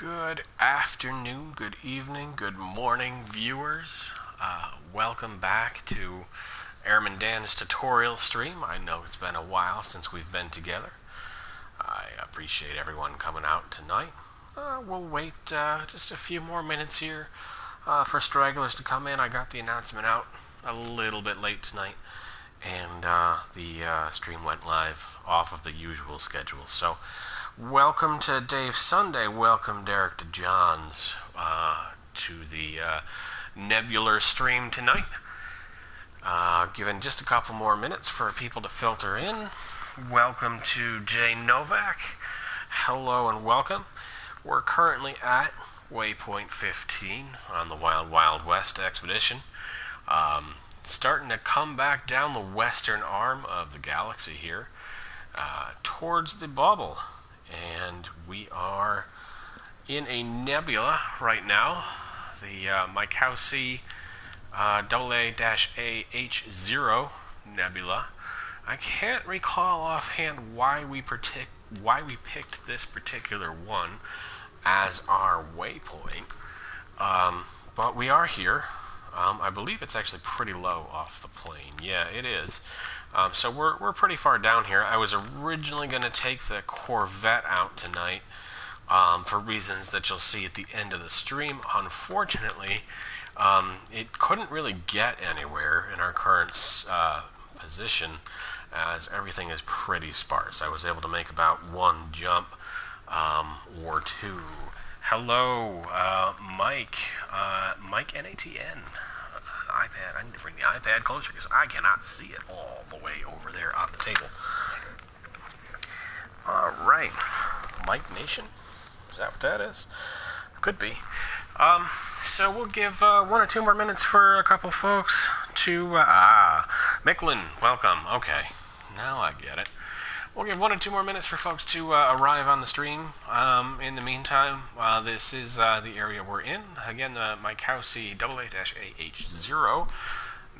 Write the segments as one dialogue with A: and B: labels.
A: Good afternoon, good evening, good morning, viewers. Welcome back to Airman Dan's tutorial stream. I know it's been a while since we've been together. I appreciate everyone coming out tonight. We'll wait just a few more minutes here for stragglers to come in. I got the announcement out a little bit late tonight, and the stream went live off of the usual schedule. So, welcome to Dave Sunday. Welcome, Derek to John's, to the Nebulae stream tonight. Given just a couple more minutes for people to filter in. Welcome to Jay Novak. Hello and welcome. We're currently at Waypoint 15 on the Wild Wild West expedition. Starting to come back down the western arm of the galaxy here towards the bubble. And we are in a nebula right now, the Mycauci AA-AH0 nebula. I can't recall offhand why we picked this particular one as our waypoint, but we are here. I believe it's actually pretty low off the plane. Yeah, it is. So we're pretty far down here. I was originally going to take the Corvette out tonight for reasons that you'll see at the end of the stream. Unfortunately, it couldn't really get anywhere in our current position, as everything is pretty sparse. I was able to make about one jump or two. Hello, Mike. Mike NATN. iPad. I need to bring the iPad closer because I cannot see it all the way over there on the table. Alright. Mike Nation? Is that what that is? Could be. So we'll give 1 or 2 more minutes for a couple folks to... Micklin, welcome. Okay. Now I get it. We'll give 1 or 2 more minutes for folks to arrive on the stream. In the meantime, this is the area we're in. Again, Mycauci AA-AH0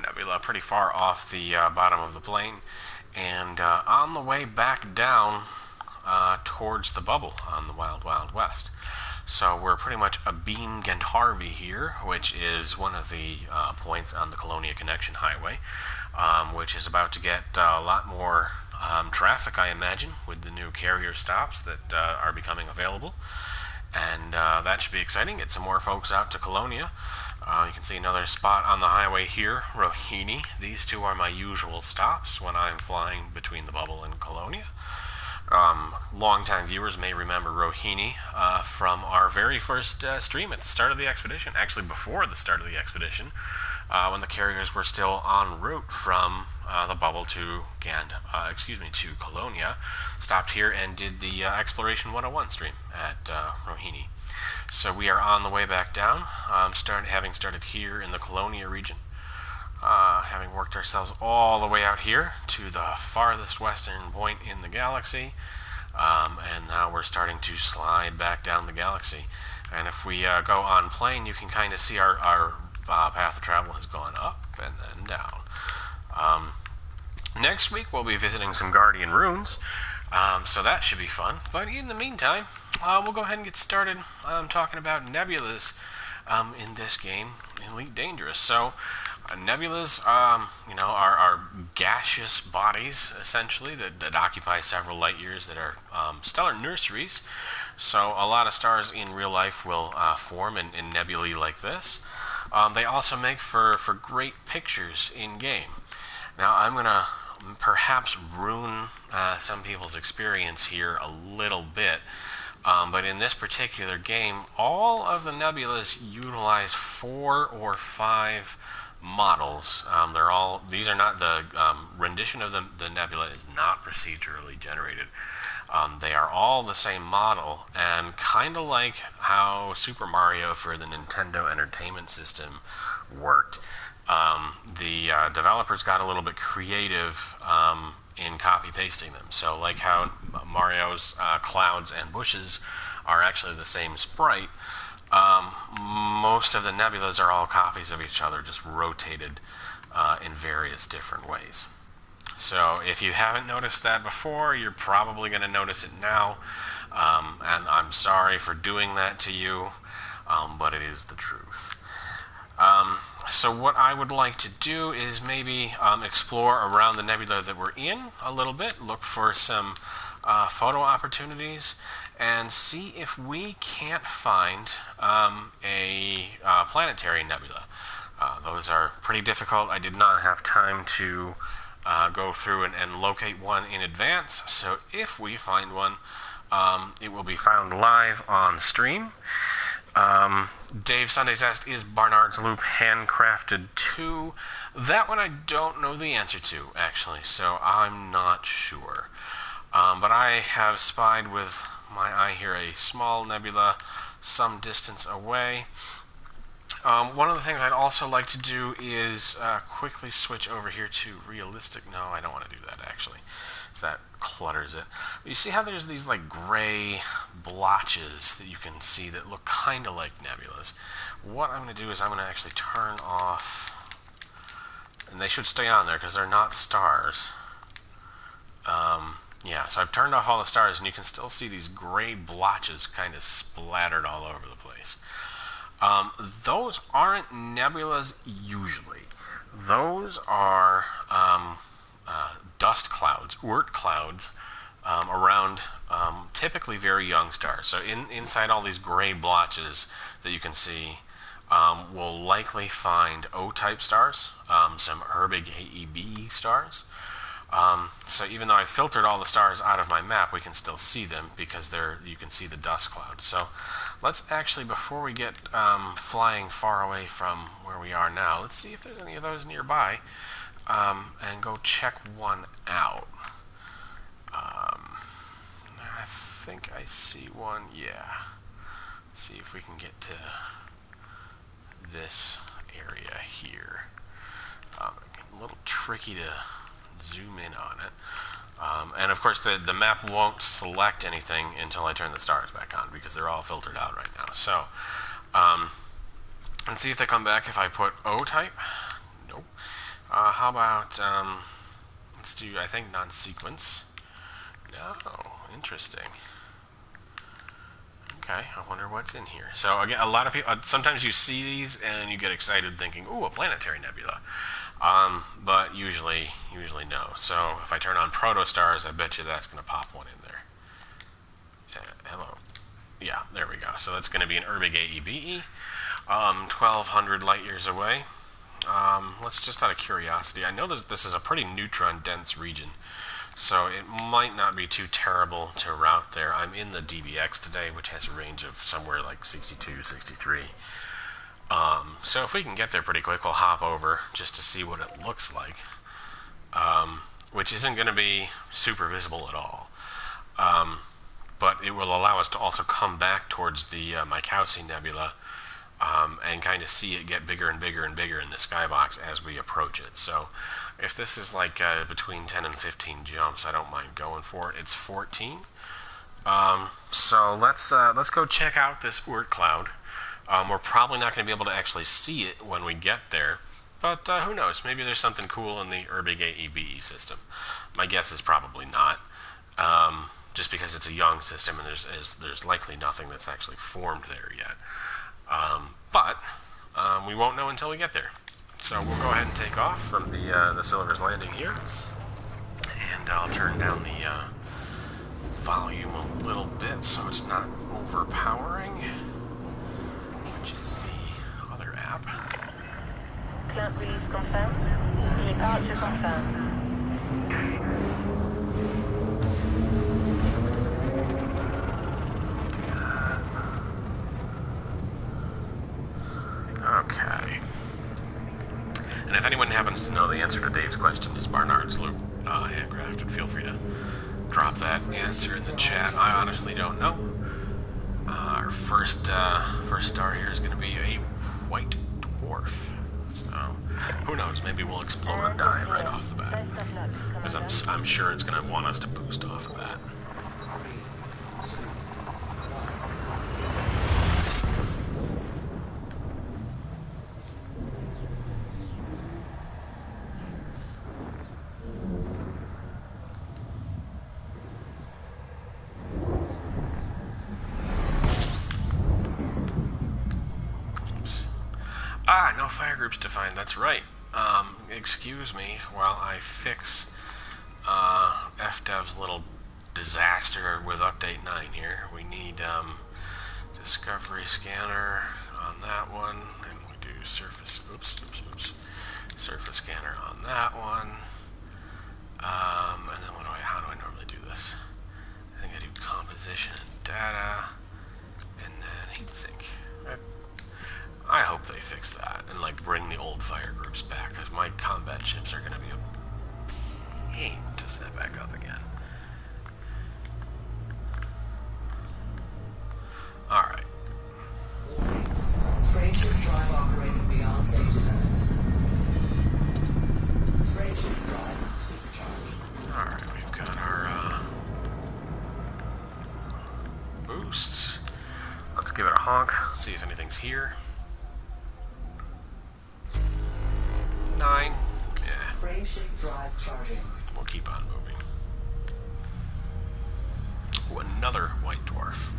A: nebula, pretty far off the bottom of the plane. And on the way back down towards the bubble on the Wild Wild West. So we're pretty much abeam Gentharvey here, which is one of the points on the Colonia Connection Highway, which is about to get a lot more traffic, I imagine, with the new carrier stops that are becoming available. And that should be exciting. Get some more folks out to Colonia. You can see another spot on the highway here, Rohini. These two are my usual stops when I'm flying between the bubble and Colonia. Long-time viewers may remember Rohini from our very first stream at the start of the expedition, actually before the start of the expedition, when the carriers were still en route from the bubble to to Colonia. Stopped here and did the Exploration 101 stream at Rohini. So we are on the way back down, having started here in the Colonia region. Having worked ourselves all the way out here to the farthest western point in the galaxy, and now we're starting to slide back down the galaxy. And if we go on plane, you can kind of see our path of travel has gone up and then down. Next week we'll be visiting some Guardian runes, so that should be fun. But in the meantime, we'll go ahead and get started talking about nebulas in this game, Elite Dangerous. So nebulas, are gaseous bodies, essentially, that occupy several light years, that are stellar nurseries. So a lot of stars in real life will form in nebulae like this. They also make for great pictures in-game. Now, I'm going to perhaps ruin some people's experience here a little bit. But in this particular game, all of the nebulas utilize 4 or 5 models. These are not the rendition of the nebula is not procedurally generated. They are all the same model, and kind of like how Super Mario for the Nintendo Entertainment System worked. The developers got a little bit creative in copy-pasting them. So like how Mario's clouds and bushes are actually the same sprite, most of the nebulas are all copies of each other, just rotated in various different ways. So if you haven't noticed that before, you're probably going to notice it now. And I'm sorry for doing that to you, but it is the truth. So what I would like to do is maybe explore around the nebula that we're in a little bit, look for some photo opportunities, and see if we can't find a planetary nebula. Those are pretty difficult. I did not have time to go through and locate one in advance, so if we find one, it will be found live on stream. Dave Sundays asked, is Barnard's Loop handcrafted too? That one I don't know the answer to, actually, so I'm not sure. But I have spied with my eye here a small nebula some distance away. One of the things I'd also like to do is quickly switch over here to realistic. No, I don't want to do that, actually. That clutters it. But you see how there's these like gray blotches that you can see that look kind of like nebulas? What I'm going to do is I'm going to actually turn off, and they should stay on there because they're not stars. Yeah, so I've turned off all the stars, and you can still see these gray blotches kind of splattered all over the place. Those aren't nebulas usually. Those are dust clouds, Oort clouds, around typically very young stars. So inside all these gray blotches that you can see, we'll likely find O-type stars, some Herbig AEB stars. So even though I've filtered all the stars out of my map, we can still see them because you can see the dust clouds. So let's actually, before we get flying far away from where we are now, let's see if there's any of those nearby, and go check one out. I think I see one, yeah. See if we can get to this area here. A little tricky to zoom in on it. And of course the map won't select anything until I turn the stars back on because they're all filtered out right now. So let's see if they come back if I put O-type. Nope. How about let's do, I think, non-sequence. No, interesting. Okay, I wonder what's in here. So again, a lot of people, sometimes you see these and you get excited thinking, ooh, a planetary nebula. But usually no. So if I turn on protostars, I bet you that's going to pop one in there. Hello. Yeah, there we go. So that's going to be an Herbig AEBE, 1,200 light years away. Let's just out of curiosity, I know that this is a pretty neutron-dense region, so it might not be too terrible to route there. I'm in the DBX today, which has a range of somewhere like 62, 63. So if we can get there pretty quick, we'll hop over just to see what it looks like, which isn't going to be super visible at all. But it will allow us to also come back towards the Mycausse Nebula and kind of see it get bigger and bigger and bigger in the skybox as we approach it. So if this is like between 10 and 15 jumps, I don't mind going for it. It's 14. So let's go check out this Oort cloud. We're probably not going to be able to actually see it when we get there, but who knows? Maybe there's something cool in the Herbig AEBE system. My guess is probably not, just because it's a young system and there's likely nothing that's actually formed there yet. But we won't know until we get there. So we'll go ahead and take off from the Silver's Landing here, and I'll turn down the volume a little bit so it's not overpowering, which is the other app.
B: Cloud release confirmed. Departure confirmed.
A: Okay. And if anyone happens to know the answer to Dave's question, is Barnard's Loop handcrafted, feel free to drop that answer in the chat. I honestly don't know. Our first star here is going to be a white dwarf. So who knows? Maybe we'll explode and die right off the bat, because I'm sure it's going to want us to boost off of that. no fire groups defined. That's right. Excuse me while I fix FDev's little disaster with update 9 here. We need discovery scanner on that one, and we do surface. Oops. Surface scanner on that one. And then how do I normally do this? I think I do composition and data, and then heatsink. I hope they fix that and like bring the old fire groups back, because my combat ships are going to be a pain to set back up again. All right.
C: Frameshift drive operating beyond safety limits. Frameshift drive supercharged.
A: All right, we've got our boosts. Let's give it a honk. See if anything's here. 9. Yeah.
C: Frameshift drive charging.
A: We'll keep on moving. Ooh, another white dwarf.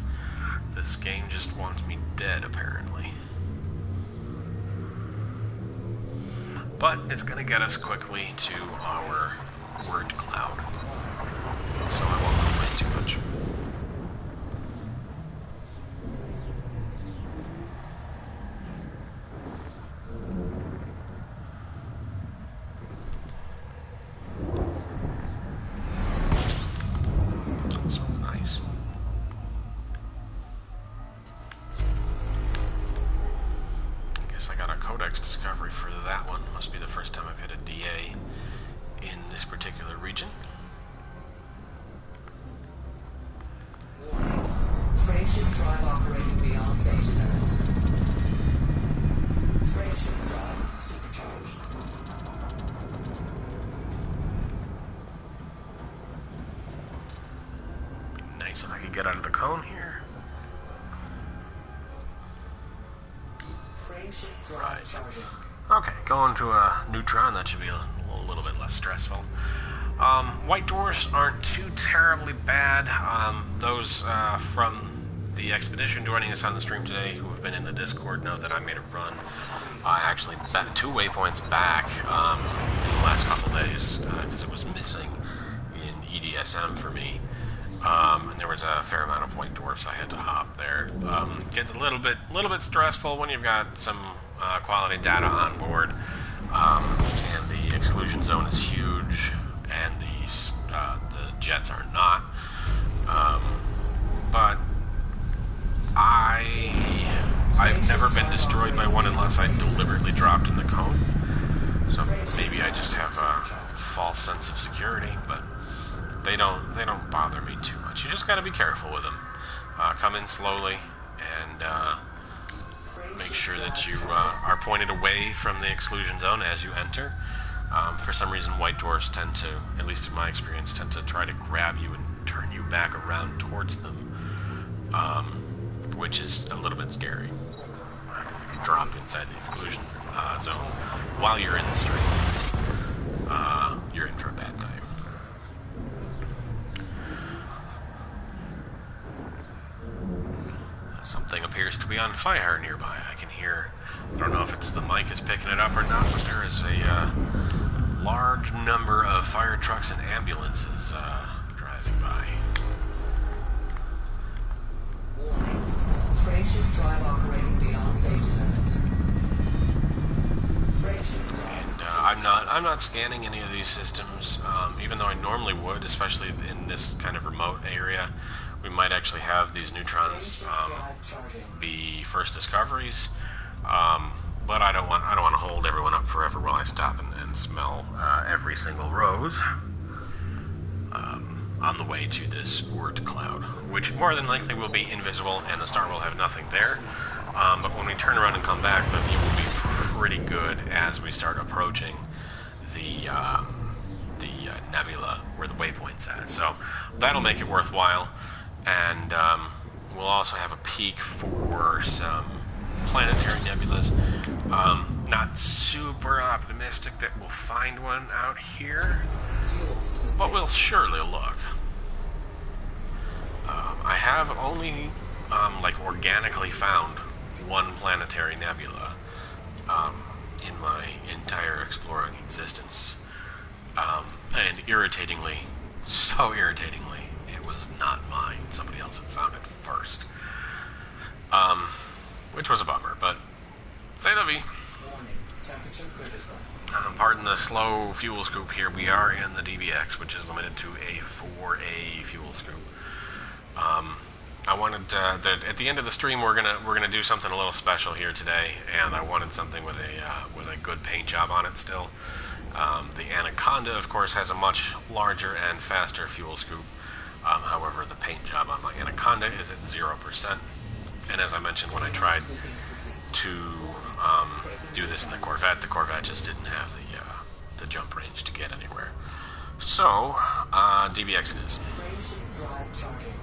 A: This game just wants me dead, apparently. But it's going to get us quickly to our word cloud. So I won't complain too much. Smells nice. I guess I got a codex discovery for that one. Must be the first time I've hit a DA in this particular region.
C: Frameshift drive operating beyond safety limits. Frameshift drive supercharged.
A: Be nice if I could get out of the cone here.
C: Frameshift drive
A: Right.
C: charging.
A: Okay, going to a neutron, that should be a little bit less stressful. White dwarfs aren't too terribly bad. Those from the expedition joining us on the stream today who have been in the Discord know that I made a run. Actually, 2 waypoints back in the last couple days because it was missing in EDSM for me. And there was a fair amount of white dwarfs I had to hop there. Gets a little bit stressful when you've got some quality data on board, and the exclusion zone is huge, and the jets are not. But I've never been destroyed by one unless I deliberately dropped in the cone. So maybe I just have a false sense of security, but they don't bother me too much. You just got to be careful with them. Come in slowly and make sure that you are pointed away from the exclusion zone as you enter. For some reason, white dwarfs tend to, at least in my experience, tend to try to grab you and turn you back around towards them, which is a little bit scary. If you drop inside the exclusion zone while you're in the stream, you're in for a bad time. Something appears to be on fire nearby. I can hear, I don't know if it's the mic is picking it up or not, but there is a large number of fire trucks and ambulances driving by.
C: Warning. Frameshift drive operating beyond safety limits. Frameshift drive.
A: And I'm not scanning any of these systems, even though I normally would, especially in this kind of remote area. We might actually have these neutrons be first discoveries, but I don't want to hold everyone up forever while I stop and smell every single rose on the way to this word cloud, which more than likely will be invisible and the star will have nothing there. But when we turn around and come back, the view will be pretty good as we start approaching the nebula where the waypoint's at. So that'll make it worthwhile. And we'll also have a peek for some planetary nebulas. Not super optimistic that we'll find one out here, but we'll surely look. I have only organically found one planetary nebula. in my entire exploring existence. And irritatingly, so irritatingly, it was not mine. Somebody else had found it first. Which was a bummer, but c'est la vie.
C: Warning, temperature critical.
A: Pardon the slow fuel scoop here. We are in the DBX, which is limited to a 4A fuel scoop. I wanted that at the end of the stream we're gonna do something a little special here today, and I wanted something with a good paint job on it still. The Anaconda, of course, has a much larger and faster fuel scoop. However, the paint job on my Anaconda is at 0%. And as I mentioned when I tried to do this in the Corvette just didn't have the jump range to get anywhere. So, DBX it is.
C: Frameshift drive charging.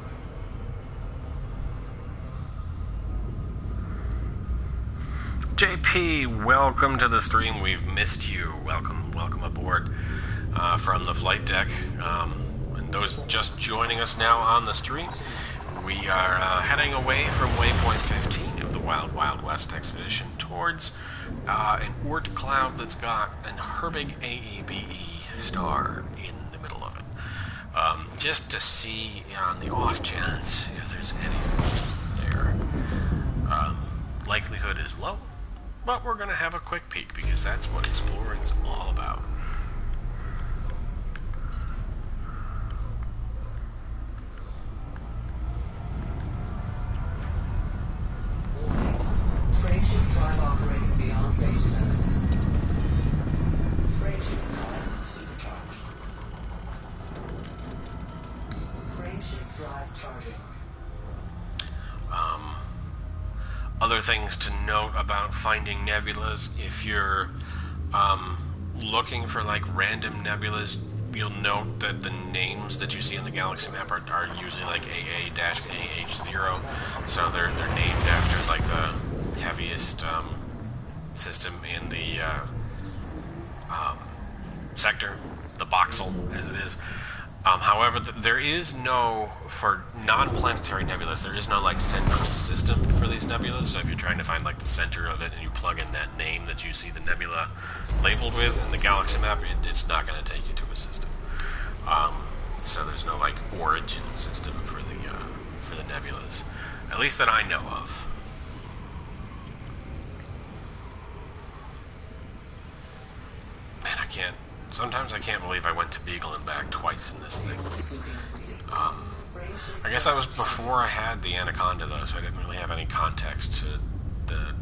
A: JP, welcome to the stream. We've missed you. Welcome aboard from the flight deck. And those just joining us now on the stream, we are heading away from Waypoint 15 of the Wild Wild West expedition towards an Oort cloud that's got an Herbig AEBE star in the middle of it. Just to see on the off chance if there's anything there. Likelihood is low, but we're going to have a quick peek because that's what exploring's all about.
C: Warning, frameshift drive operating beyond safety limits. Frameshift drive supercharged. Frameshift drive charging.
A: Other things to note about finding nebulas: if you're looking for like random nebulas, you'll note that the names that you see in the galaxy map are usually like AA-AH0, so they're named after like the heaviest system in the sector, the Boxel as it is. However, there is no, for non-planetary nebulas, there is no like central system for these nebulas. So if you're trying to find like the center of it and you plug in that name that you see the nebula labeled with in the galaxy map, it's not going to take you to a system. So there's no like origin system for the nebulas, at least that I know of. Man, sometimes I can't believe I went to Beagle and back twice in this thing. I guess that was before I had the Anaconda, though, so I didn't really have any context to the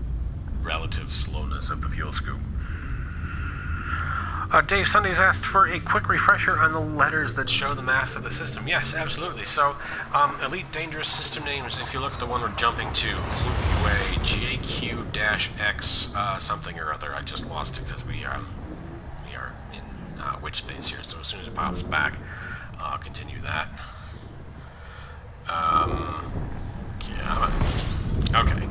A: relative slowness of the fuel scoop. Dave Sunday's asked for a quick refresher on the letters that show the mass of the system. Yes, absolutely. So, Elite Dangerous System names, if you look at the one we're jumping to, QA, JQ-X something or other. I just lost it because we are in witch space here, so as soon as it pops back, I'll continue that. Okay.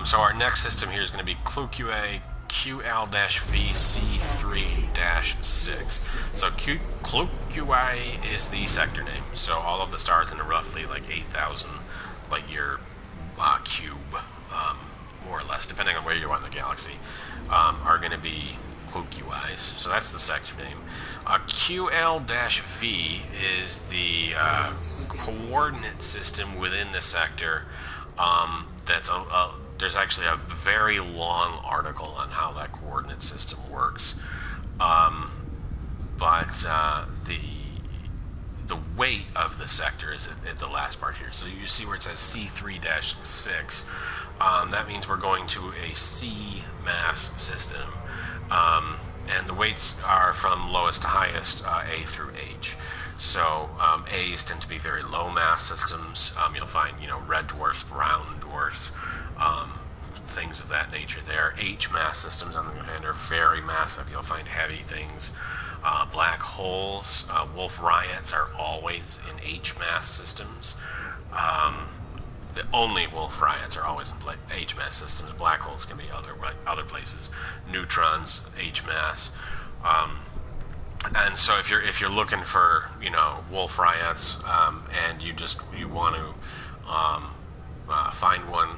A: So our next system here is going to be QA QL-VC3-6. So QA is the sector name. So all of the stars in a roughly like 8,000 light year cube, more or less, depending on where you are in the galaxy, are going to be QIs. So that's the sector name. QL-V is the coordinate system within the sector. There's actually a very long article on how that coordinate system works. But the weight of the sector is at the last part here. So you see where it says C3-6. That means we're going to a C mass system. And the weights are from lowest to highest, A through H. So A's tend to be very low mass systems. You'll find, red dwarfs, brown dwarfs, things of that nature there. H mass systems, on the other hand, are very massive. You'll find heavy things. Black holes, Wolf riots are always in H mass systems. Only Wolf riots are always in H mass systems. Black holes can be other places. Neutrons, H mass. And so if you're looking for Wolf riots, and you want to find one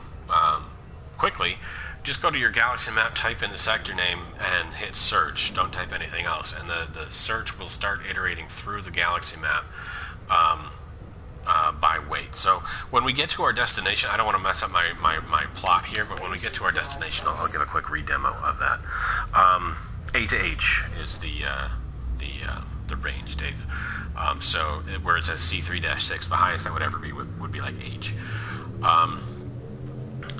A: quickly, just go to your galaxy map, type in the sector name, and hit search. Don't type anything else, and the search will start iterating through the galaxy map by weight. So when we get to our destination, I don't want to mess up my plot here, but when we get to our destination, I'll give a quick re-demo of that. A to H is the range, Dave. So where it says C3-6, the highest that would ever be would be like H.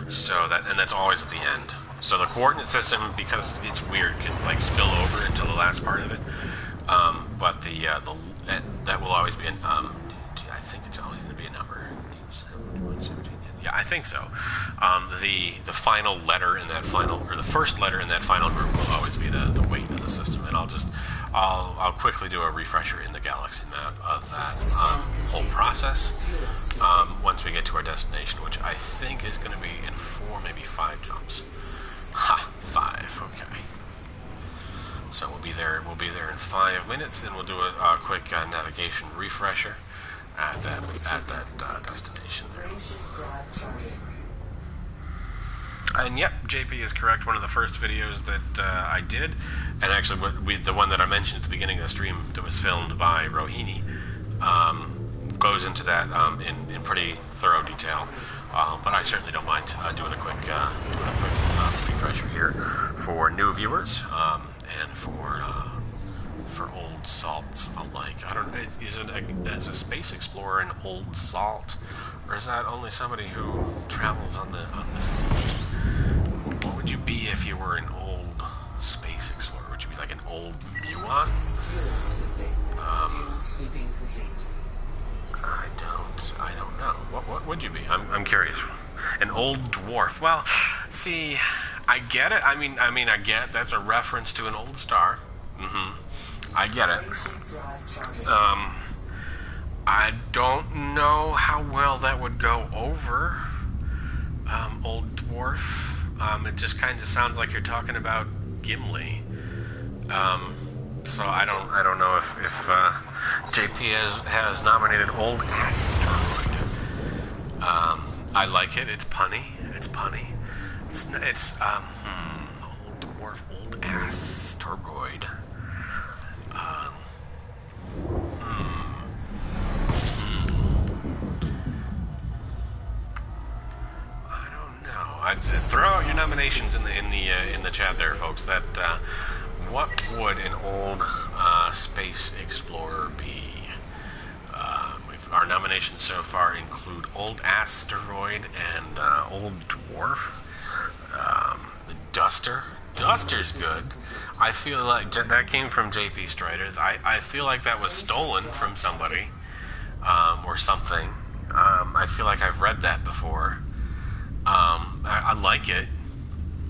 A: So that's always at the end. So the coordinate system, because it's weird, can like spill over until the last part of it. But that will always be I think it's always going to be a number. Yeah, I think so. The final letter in that the first letter in that final group will always be the weight of the system, and I'll quickly do a refresher in the galaxy map of that whole process once we get to our destination, which I think is going to be in 4, maybe 5 jumps. Ha, 5. Okay. So we'll be there in 5 minutes, and we'll do a quick navigation refresher at that destination there. And yep, JP is correct. One of the first videos that I did, and actually the one that I mentioned at the beginning of the stream that was filmed by Rohini, goes into that in pretty thorough detail. But I certainly don't mind doing a quick refresher here for new viewers and for old salts alike. I don't know, is a space explorer an old salt, or is that only somebody who travels on the sea? What would you be if you were an old space explorer? Would you be like an old muon?
C: Fuel sweeping complete.
A: I don't know. What would you be? I'm curious. An old dwarf. Well, see, I get it. I mean, I get that's a reference to an old star. I get it. I don't know how well that would go over old dwarf. It just kind of sounds like you're talking about Gimli. So I don't know if JP has nominated Old Asteroid. I like it. It's punny. It's Old Dwarf, Old Asteroid. I don't know. I'd throw out your nominations in the chat there, folks. That what would an old space explorer be? Our nominations so far include Old Asteroid and Old Dwarf. The Duster. Duster's good. I feel like that came from JP Striders. I feel like that was stolen from somebody or something. I feel like I've read that before. I like it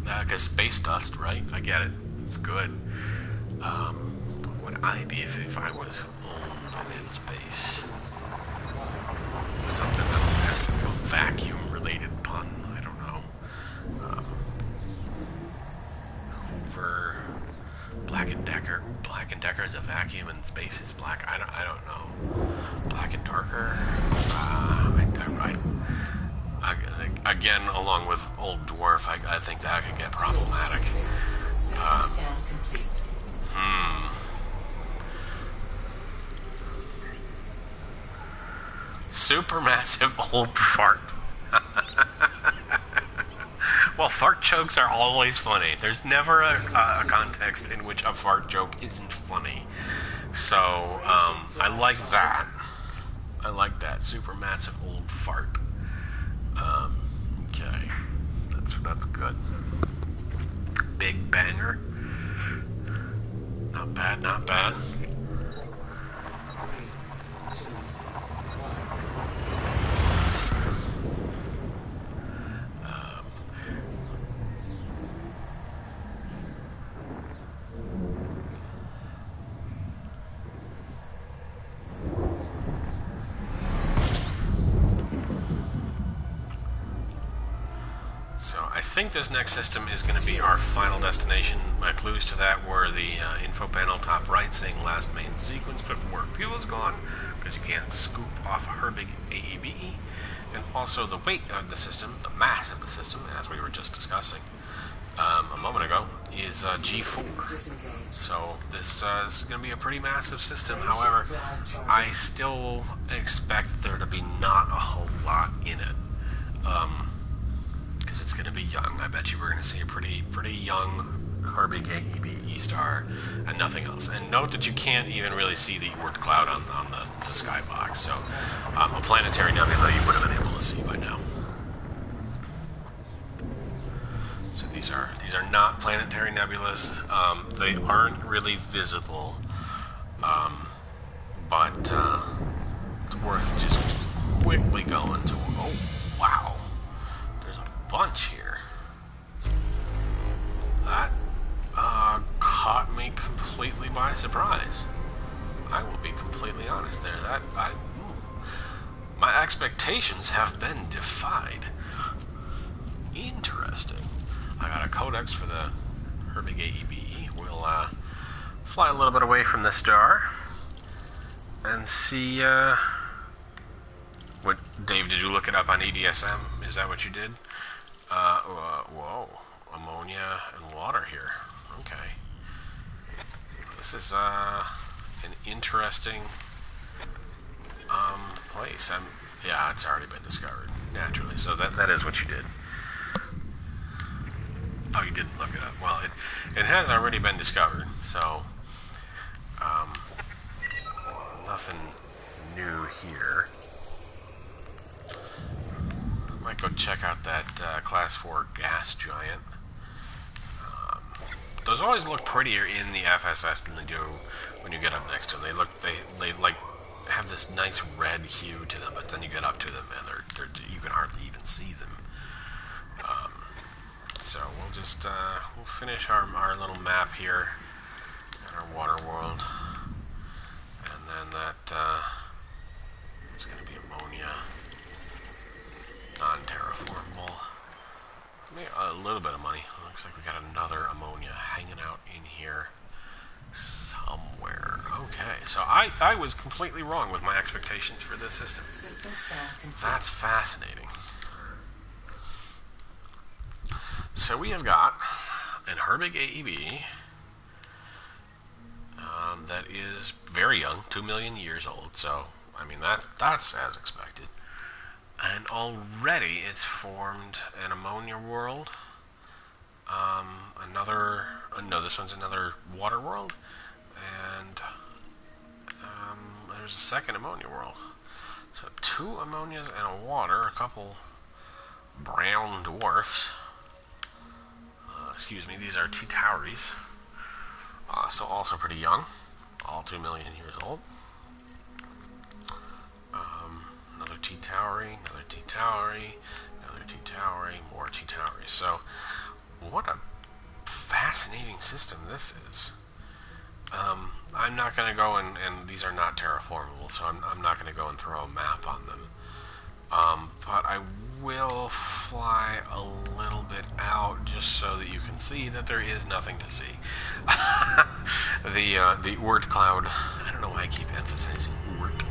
A: because space dust, right? I get it. It's good. What would I be if I was old and in space? Something that would have a vacuum-related pun. I don't know. Hoover, Black and Decker. Ooh, Black and Decker is a vacuum and space is black. I don't know. Black and Darker. Again, along with Old Dwarf, I think that could get problematic.
C: System scan complete.
A: Supermassive old fart. Well, fart jokes are always funny. There's never a context in which a fart joke isn't funny. So, I like that. Supermassive old fart. Okay. That's good. Big banger. Not bad. I think this next system is going to be our final destination. My clues to that were the info panel top right saying last main sequence before fuel is gone, because you can't scoop off her big AEBE, and also the weight of the system, the mass of the system, as we were just discussing, a moment ago is G4.
C: Disengage.
A: So this is going to be a pretty massive system. However, I still expect there to be not a whole lot in it. Because it's going to be young. I bet you we're going to see a pretty young Herbig AEB star and nothing else. And note that you can't even really see the Oort cloud on the skybox. So a planetary nebula you would have been able to see by now. So these are not planetary nebulas. They aren't really visible, but it's worth just quickly going to. Oh wow, there's a bunch here. That caught me completely by surprise. I will be completely honest there. My expectations have been defied. Interesting. I got a codex for the Herbig AEB. We'll fly a little bit away from the star and see what. Dave, did you look it up on EDSM? Is that what you did? Whoa, ammonia and water here. Okay, this is an interesting place. Yeah, it's already been discovered naturally. So that is what you did. Oh, you didn't look it up. Well, it has already been discovered, so nothing new here. Might go check out that Class 4 gas giant. Those always look prettier in the FSS than they do when you get up next to them. They like have this nice red hue to them, but then you get up to them and they're you can hardly even see them. So we'll just we'll finish our little map here in our water world, and then that is going to be ammonia, non-terraformable. Maybe a little bit of money. Looks like we got another ammonia hanging out in here somewhere. Okay, so I was completely wrong with my expectations for this system.
C: System staff complete.
A: That's fascinating. So we have got an Herbig AEB that is very young, 2 million years old. So, I mean, that's as expected. And already it's formed an ammonia world. This one's another water world. And there's a second ammonia world. So 2 ammonias and a water, a couple brown dwarfs. Excuse me, these are T-Tauris. So also pretty young. All 2 million years old. Another T-Tauri, another T-Tauri, another T-Tauri, more T-Tauris. So, what a fascinating system this is. I'm not going to go and these are not terraformable, so I'm not going to go and throw a map on them. But I will fly a little bit out just so that you can see that there is nothing to see. The Oort cloud, I don't know why I keep emphasizing Oort.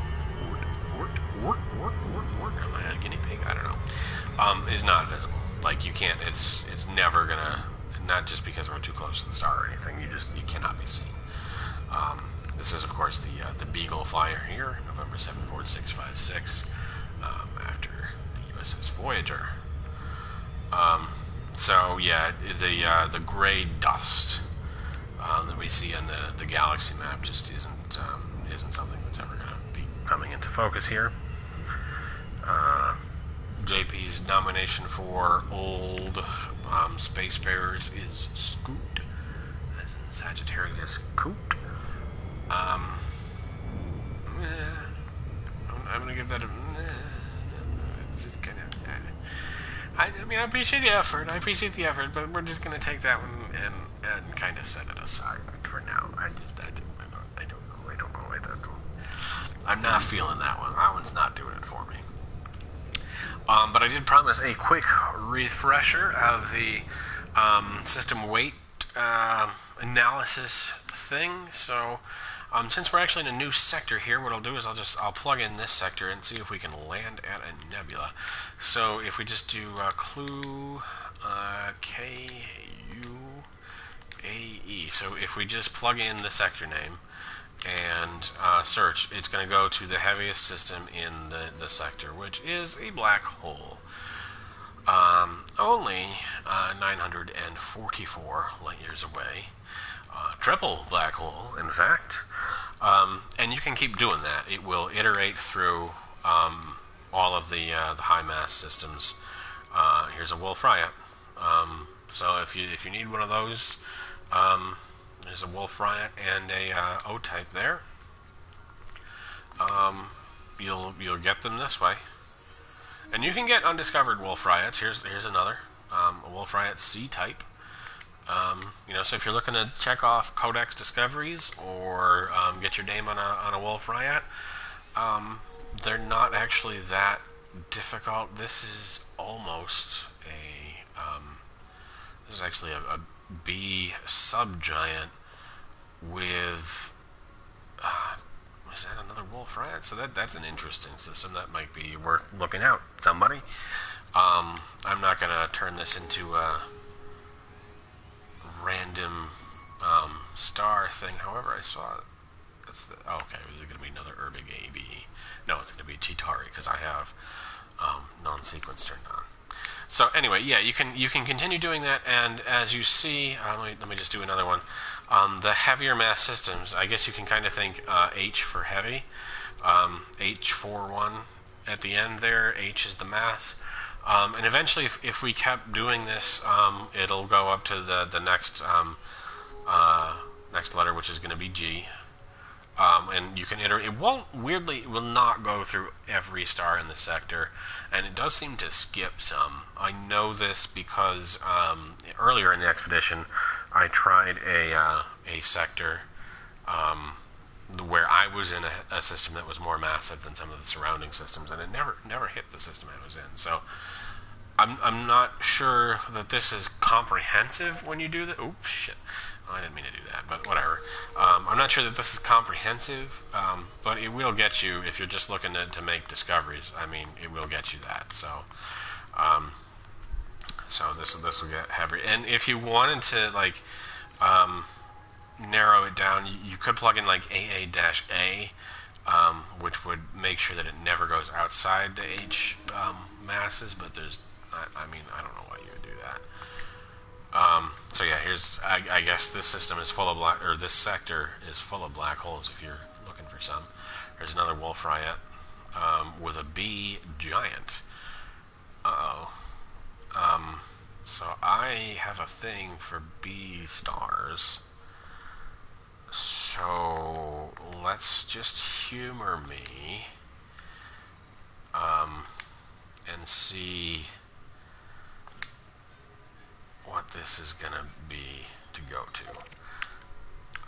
A: Am I a guinea pig? I don't know. Is not visible. Like, you can't, it's never gonna, not just because we're too close to the star or anything, you cannot be seen. This is, of course, the Beagle flyer here, November 74656, after the USS Voyager. So, yeah, the gray dust that we see on the galaxy map just isn't something that's ever going to be coming into focus here. JP's nomination for old spacefarers is Scoot, as in Sagittarius Coot. I'm going to give that a... It's just kind of... I mean, I appreciate the effort, but we're just going to take that one and kind of set it aside for now. I don't know. I'm not feeling that one. That one's not doing it for me. But I did promise a quick refresher of the system weight analysis thing. So, since we're actually in a new sector here, what I'll do is I'll plug in this sector and see if we can land at a nebula. So if we just do clue K-U-A-E. So if we just plug in the sector name and search, it's going to go to the heaviest system in the sector, which is a black hole. Only 944 light years away. Triple black hole, in fact. And you can keep doing that. It will iterate through all of the high mass systems. Here's a Wolf Riot. So if you need one of those, there's a Wolf Riot and a O-type there. You'll get them this way, and you can get undiscovered Wolf Riots. Here's another, a Wolf Riot C-type. So if you're looking to check off Codex discoveries or get your name on a Wolf Riot, they're not actually that difficult. This is almost this is actually a B subgiant with. Is that another Wolf Riot? So that's an interesting system. That might be worth looking out. Somebody. I'm not going to turn this into a random star thing. However, I saw it. Okay. Is it going to be another Urbig AB? No, it's going to be Chitauri because I have non-sequence turned on. So anyway, yeah, you can continue doing that, and as you see, let me just do another one. The heavier mass systems, I guess you can kind of think H for heavy, H41 at the end there. H is the mass, and eventually, if we kept doing this, it'll go up to the next next letter, which is going to be G. And you can iterate. It will not go through every star in the sector, and it does seem to skip some. I know this because earlier in the expedition, I tried a sector where I was in a system that was more massive than some of the surrounding systems, and it never hit the system I was in. So I'm not sure that this is comprehensive when you do that. Oops, shit. I didn't mean to do that, but whatever. I'm not sure that this is comprehensive, but it will get you, if you're just looking to make discoveries, I mean, it will get you that. So this will get heavy. And if you wanted to, like, narrow it down, you could plug in, like, AA-A, which would make sure that it never goes outside the H masses, but there's, I mean, I don't know why you would do that. So yeah, I guess this system is full of this sector is full of black holes if you're looking for some. There's another Wolf Riot with a B giant. So I have a thing for B stars. So let's just humor me and see what this is going to be to go to.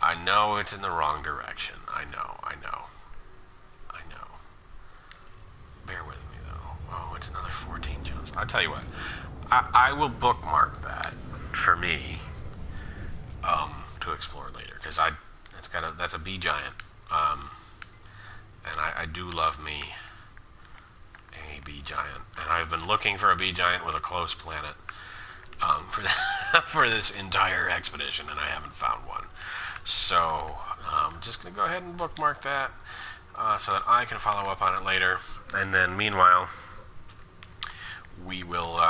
A: I know it's in the wrong direction. I know. Bear with me, though. Oh, it's another 14 jumps. I'll tell you what. I will bookmark that for me to explore later, because that's a B giant. And I do love me a B giant. And I've been looking for a B giant with a close planet for this entire expedition, and I haven't found one. So I'm just going to go ahead and bookmark that so that I can follow up on it later. And then meanwhile, we will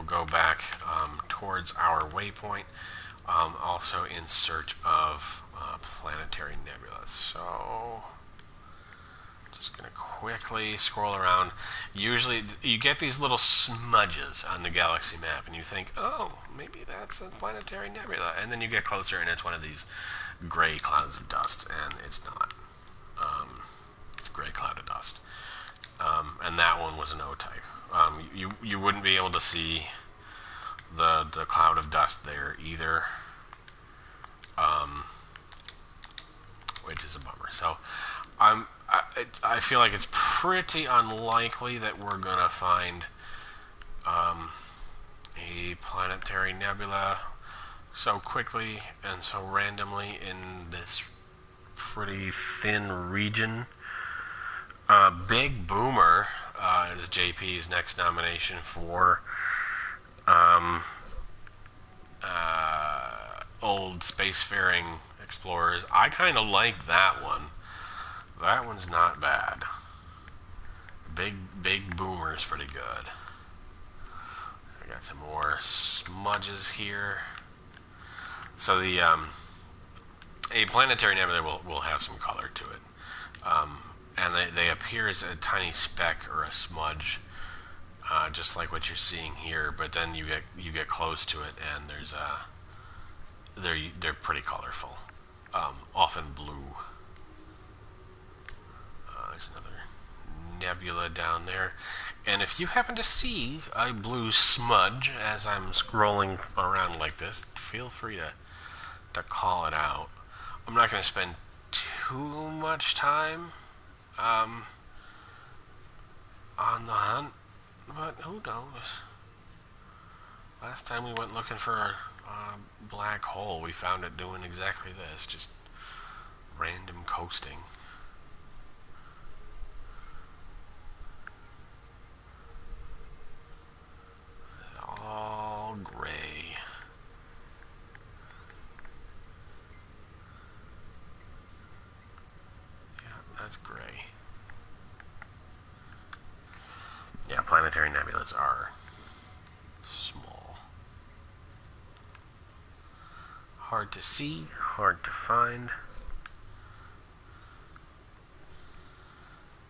A: go back towards our waypoint, also in search of planetary nebula. So just going to quickly scroll around. Usually you get these little smudges on the galaxy map, and you think, oh, maybe that's a planetary nebula. And then you get closer, and it's one of these gray clouds of dust, and it's not. It's a gray cloud of dust. And that one was an O-type. You wouldn't be able to see the cloud of dust there either, which is a bummer. So I feel like it's pretty unlikely that we're going to find a planetary nebula so quickly and so randomly in this pretty thin region. Big Boomer is JP's next nomination for old spacefaring explorers. I kind of like that one. That one's not bad. Big Boomer's pretty good. I got some more smudges here. So the a planetary nebula will have some color to it, and they appear as a tiny speck or a smudge, just like what you're seeing here. But then you get close to it, and they're pretty colorful, often blue. There's another nebula down there, and if you happen to see a blue smudge as I'm scrolling around like this, feel free to call it out. I'm not going to spend too much time on the hunt, but who knows? Last time we went looking for a black hole, we found it doing exactly this, just random coasting. All gray. That's gray. Yeah, planetary nebulas are small. Hard to see, hard to find.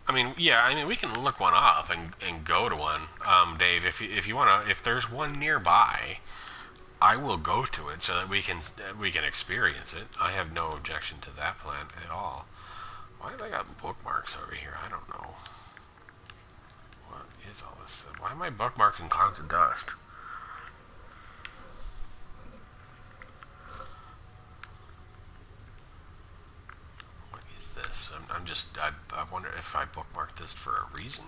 A: I mean, we can look one up and go to one. Dave, if you want to, if there's one nearby, I will go to it so that we can experience it. I have no objection to that plan at all. Why have I got bookmarks over here? I don't know. What is all this? Why am I bookmarking clouds of dust? What is this? I wonder if I bookmarked this for a reason.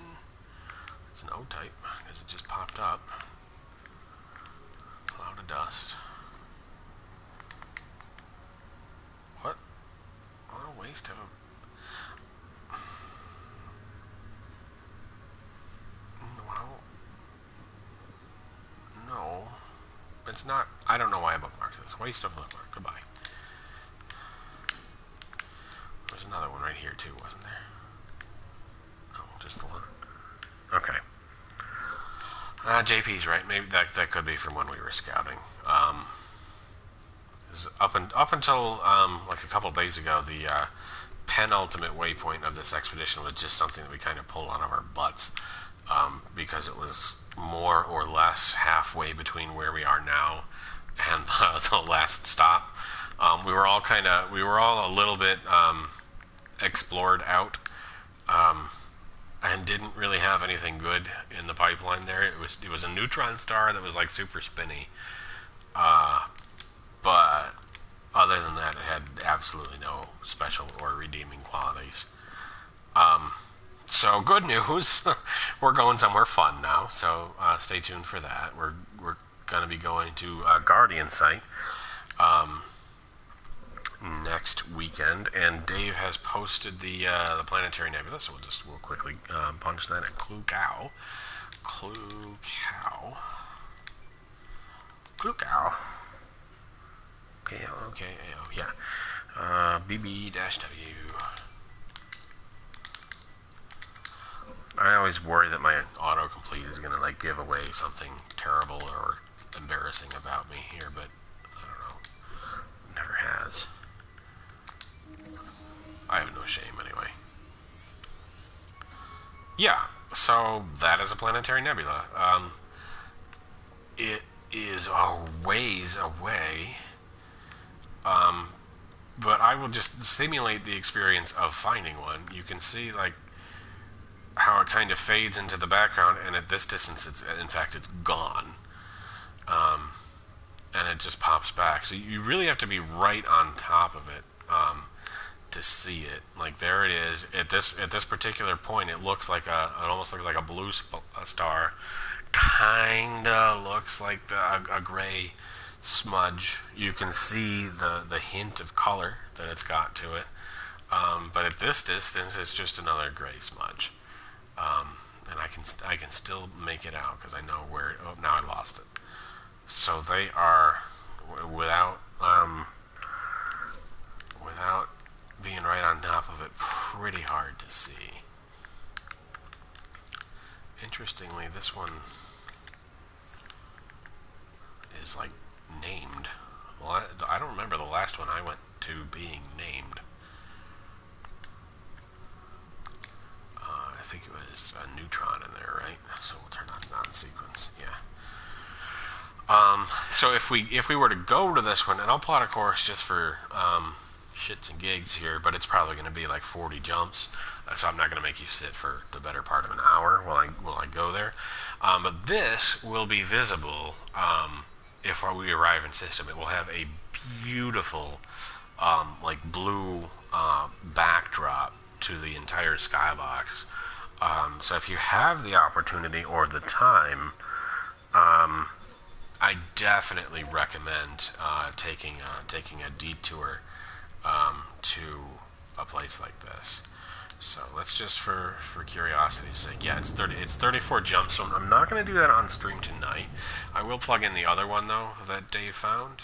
A: It's an O-type because it just popped up. Cloud of dust. What? What a waste of a... No, it's not. I don't know why I bookmarked this. Waste of bookmark. Goodbye. There's another one right here too, wasn't there? No, just the one. Okay. JP's right. Maybe that could be from when we were scouting. Up until like a couple days ago, the penultimate waypoint of this expedition was just something that we kind of pulled out of our butts. Because it was more or less halfway between where we are now and the last stop. We were all a little bit explored out, and didn't really have anything good in the pipeline there. It was a neutron star that was like super spinny, but other than that, it had absolutely no special or redeeming qualities. So good news, we're going somewhere fun now. So stay tuned for that. We're going to be going to Guardian Site next weekend, and Dave has posted the planetary nebula. So we'll quickly punch that at Clue Cow. Okay, yeah. BB-W. I always worry that my autocomplete is going to like give away something terrible or embarrassing about me here, but I don't know. Never has. I have no shame anyway. Yeah, so that is a planetary nebula. It is a ways away. But I will just simulate the experience of finding one. You can see like how it kind of fades into the background, and at this distance, it's gone, and it just pops back. So you really have to be right on top of it to see it. Like there it is at this particular point. It looks like it almost looks like a blue star, kinda looks like a gray smudge. You can see the hint of color that it's got to it, but at this distance, it's just another gray smudge. And I can still make it out because I know where. Oh, now I lost it. So they are, without being right on top of it, pretty hard to see. Interestingly, this one is like named. Well, I don't remember the last one I went to being named. I think it was a neutron in there, right? So we'll turn on non-sequence. Yeah. So if we were to go to this one, and I'll plot a course just for shits and gigs here, but it's probably going to be like 40 jumps, so I'm not going to make you sit for the better part of an hour while I go there. But this will be visible if we arrive in system. It will have a beautiful like blue backdrop to the entire skybox. So if you have the opportunity or the time, I definitely recommend taking a detour to a place like this. So let's just for curiosity's sake, yeah, it's 34 jumps. So I'm not going to do that on stream tonight. I will plug in the other one though that Dave found,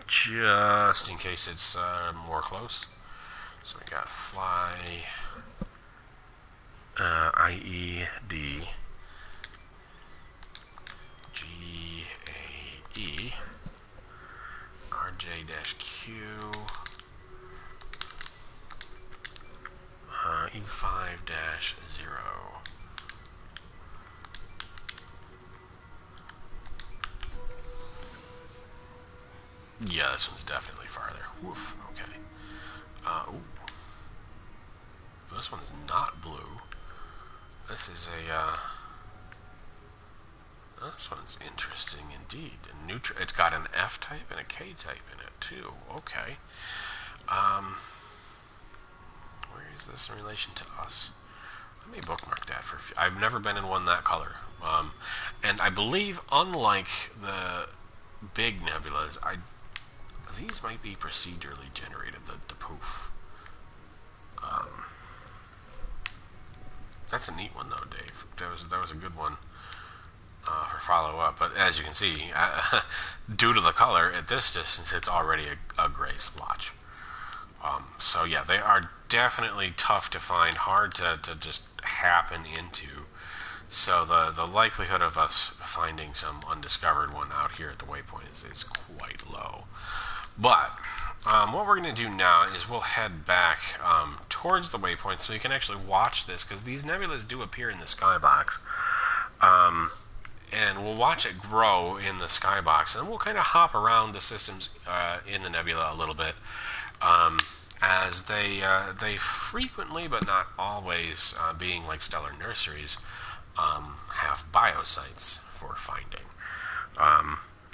A: just in case it's more close. So we got fly IED GAE RJ-Q E5-0. Yeah, this one's definitely farther. Woof. Okay. Ooh. This one's not blue. This is a. This one's interesting indeed. It's got an F type and a K type in it too. Okay. Where is this in relation to us? Let me bookmark that for. I've never been in one that color. And I believe, unlike the big nebulas, these might be procedurally generated. The poof. That's a neat one though, Dave. That was a good one for follow-up. But as you can see, due to the color, at this distance, it's already a gray splotch. So yeah, they are definitely tough to find, hard to just happen into. So the likelihood of us finding some undiscovered one out here at the Waypoint is quite low. But what we're going to do now is we'll head back towards the Waypoint so you can actually watch this, because these nebulas do appear in the skybox. And we'll watch it grow in the skybox, and we'll kind of hop around the systems in the nebula a little bit, as they frequently, but not always, being like stellar nurseries, have biosites for finding.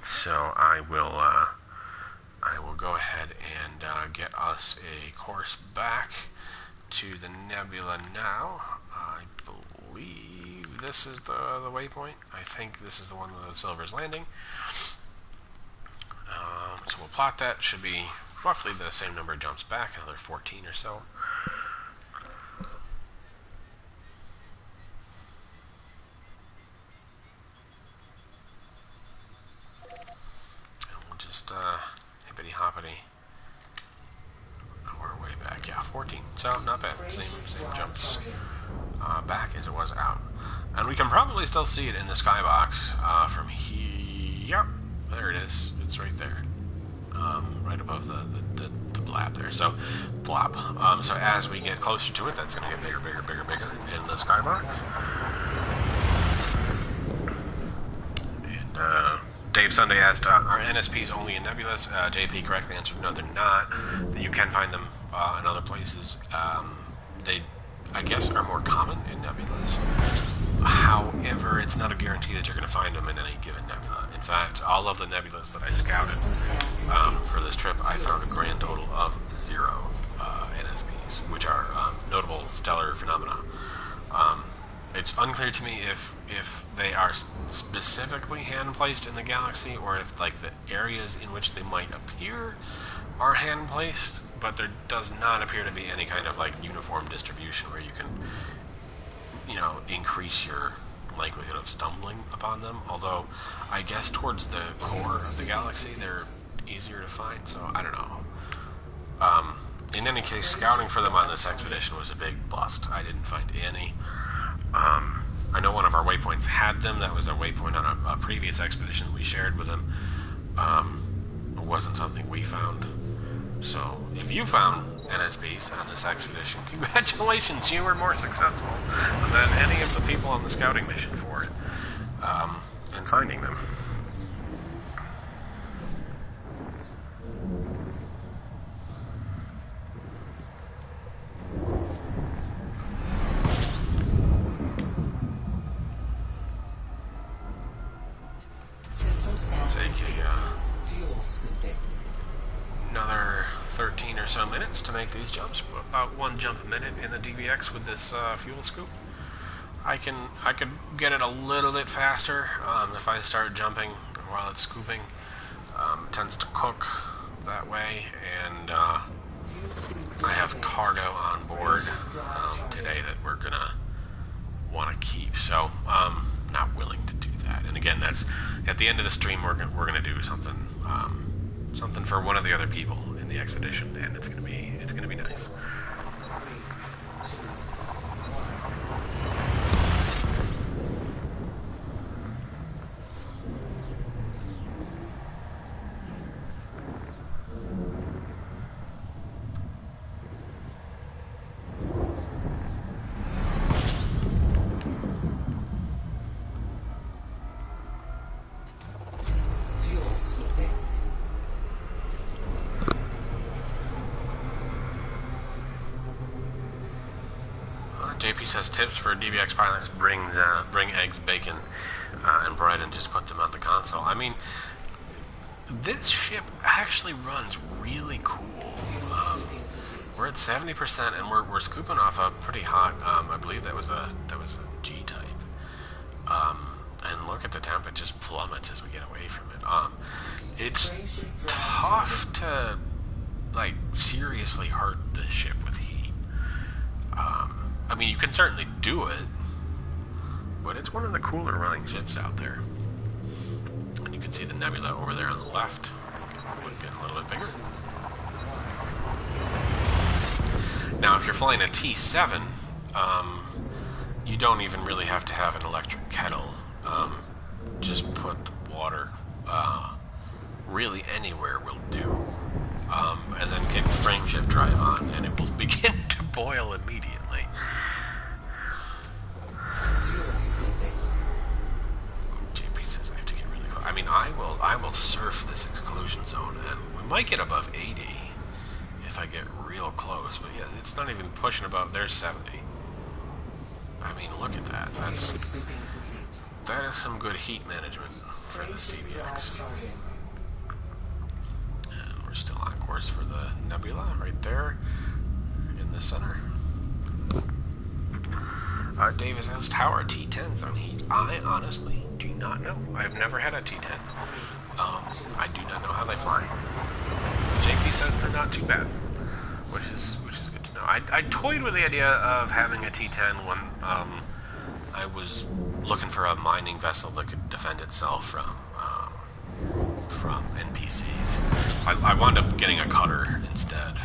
A: So I will go ahead and get us a course back to the nebula now. I believe this is the waypoint. I think this is the one with the Silver's Landing. So we'll plot that. Should be roughly the same number of jumps back, another 14 or so. And we'll just hippity hoppity. We're way back. Yeah, 14. So not bad. Same jumps back as it was out. And we can probably still see it in the skybox from here. Yep, there it is. It's right there. Right above the blab there. So, blob. So as we get closer to it, that's going to get bigger, bigger, bigger, bigger in the skybox. And Dave Sunday asked, are NSPs only in nebulas? JP correctly answered, no, they're not. You can find them in other places. They, I guess, are more common in nebulas. However, it's not a guarantee that you're going to find them in any given nebula. In fact, all of the nebulas that I scouted for this trip, I found a grand total of 0 NSPs, which are notable stellar phenomena. It's unclear to me if they are specifically hand-placed in the galaxy, or if like the areas in which they might appear are hand-placed, but there does not appear to be any kind of like uniform distribution where you can, you know, increase your likelihood of stumbling upon them, although I guess towards the core of the galaxy they're easier to find, so I don't know. In any case, scouting for them on this expedition was a big bust. I didn't find any. I know one of our waypoints had them. That was a waypoint on a previous expedition we shared with them. It wasn't something we found. So, if you found NSPs on this expedition, congratulations, you were more successful than any of the people on the scouting mission for it, in finding them. Another 13 or so minutes to make these jumps. About one jump a minute in the DBX with this fuel scoop. I could get it a little bit faster if I start jumping while it's scooping. It tends to cook that way, and I have cargo on board today that we're gonna want to keep. So not willing to do that. And again, that's at the end of the stream. We're gonna do something for one of the other people in the expedition, and it's gonna be nice. JP says tips for DBX pilots: bring eggs, bacon, and bread, and just put them on the console. I mean, this ship actually runs really cool. We're at 70%, and we're scooping off a pretty hot. I believe that was a G type. And look at the temp; it just plummets as we get away from it. It's tough to seriously hurt this ship with heat. I mean, you can certainly do it, but it's one of the cooler running ships out there. And you can see the Nebula over there on the left. Getting a little bit bigger. Now, if you're flying a T7, you don't even really have to have an electric kettle. Just put water really anywhere will do. And then kick the frameshift drive on, and it will begin to boil immediately. JP says I have to get really close. I mean, I will surf this exclusion zone, and we might get above 80 if I get real close. But yeah, it's not even pushing above. There's 70. I mean, look at that. That is some good heat management for this DBX. And we're still on course for the Nebula right there in the center. Davis asked, how are T10s on heat? I honestly do not know. I've never had a T10. I do not know how they fly. JP says they're not too bad, which is good to know. I toyed with the idea of having a T10 when I was looking for a mining vessel that could defend itself from NPCs. I wound up getting a cutter instead,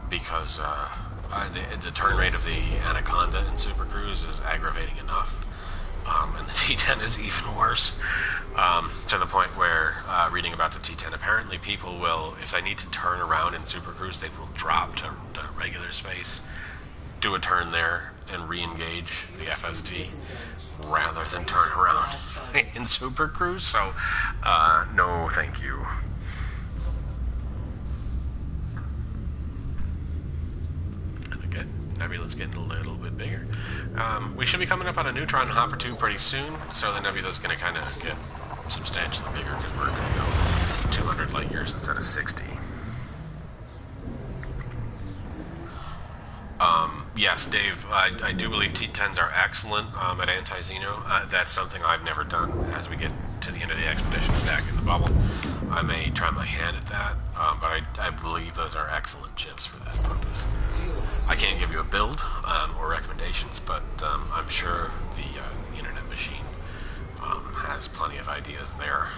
A: because the turn rate of the Anaconda in Super Cruise is aggravating enough, and the T10 is even worse, to the point where, reading about the T10, apparently people will, if they need to turn around in Super Cruise, they will drop to regular space, do a turn there, and re-engage the FST, rather than turn around in Super Cruise, so, no thank you. Nebula's getting a little bit bigger. We should be coming up on a neutron hopper 2 pretty soon, so the Nebula's going to kind of get substantially bigger because we're going to go 200 light years instead of 60. Yes, Dave, I do believe T10s are excellent at anti-Xeno. That's something I've never done as we get to the end of the expedition back in the bubble. I may try my hand at that, but I believe those are excellent chips for that purpose.
C: Fuels.
A: I can't give you a build or recommendations, but I'm sure the Internet Machine has plenty of ideas there.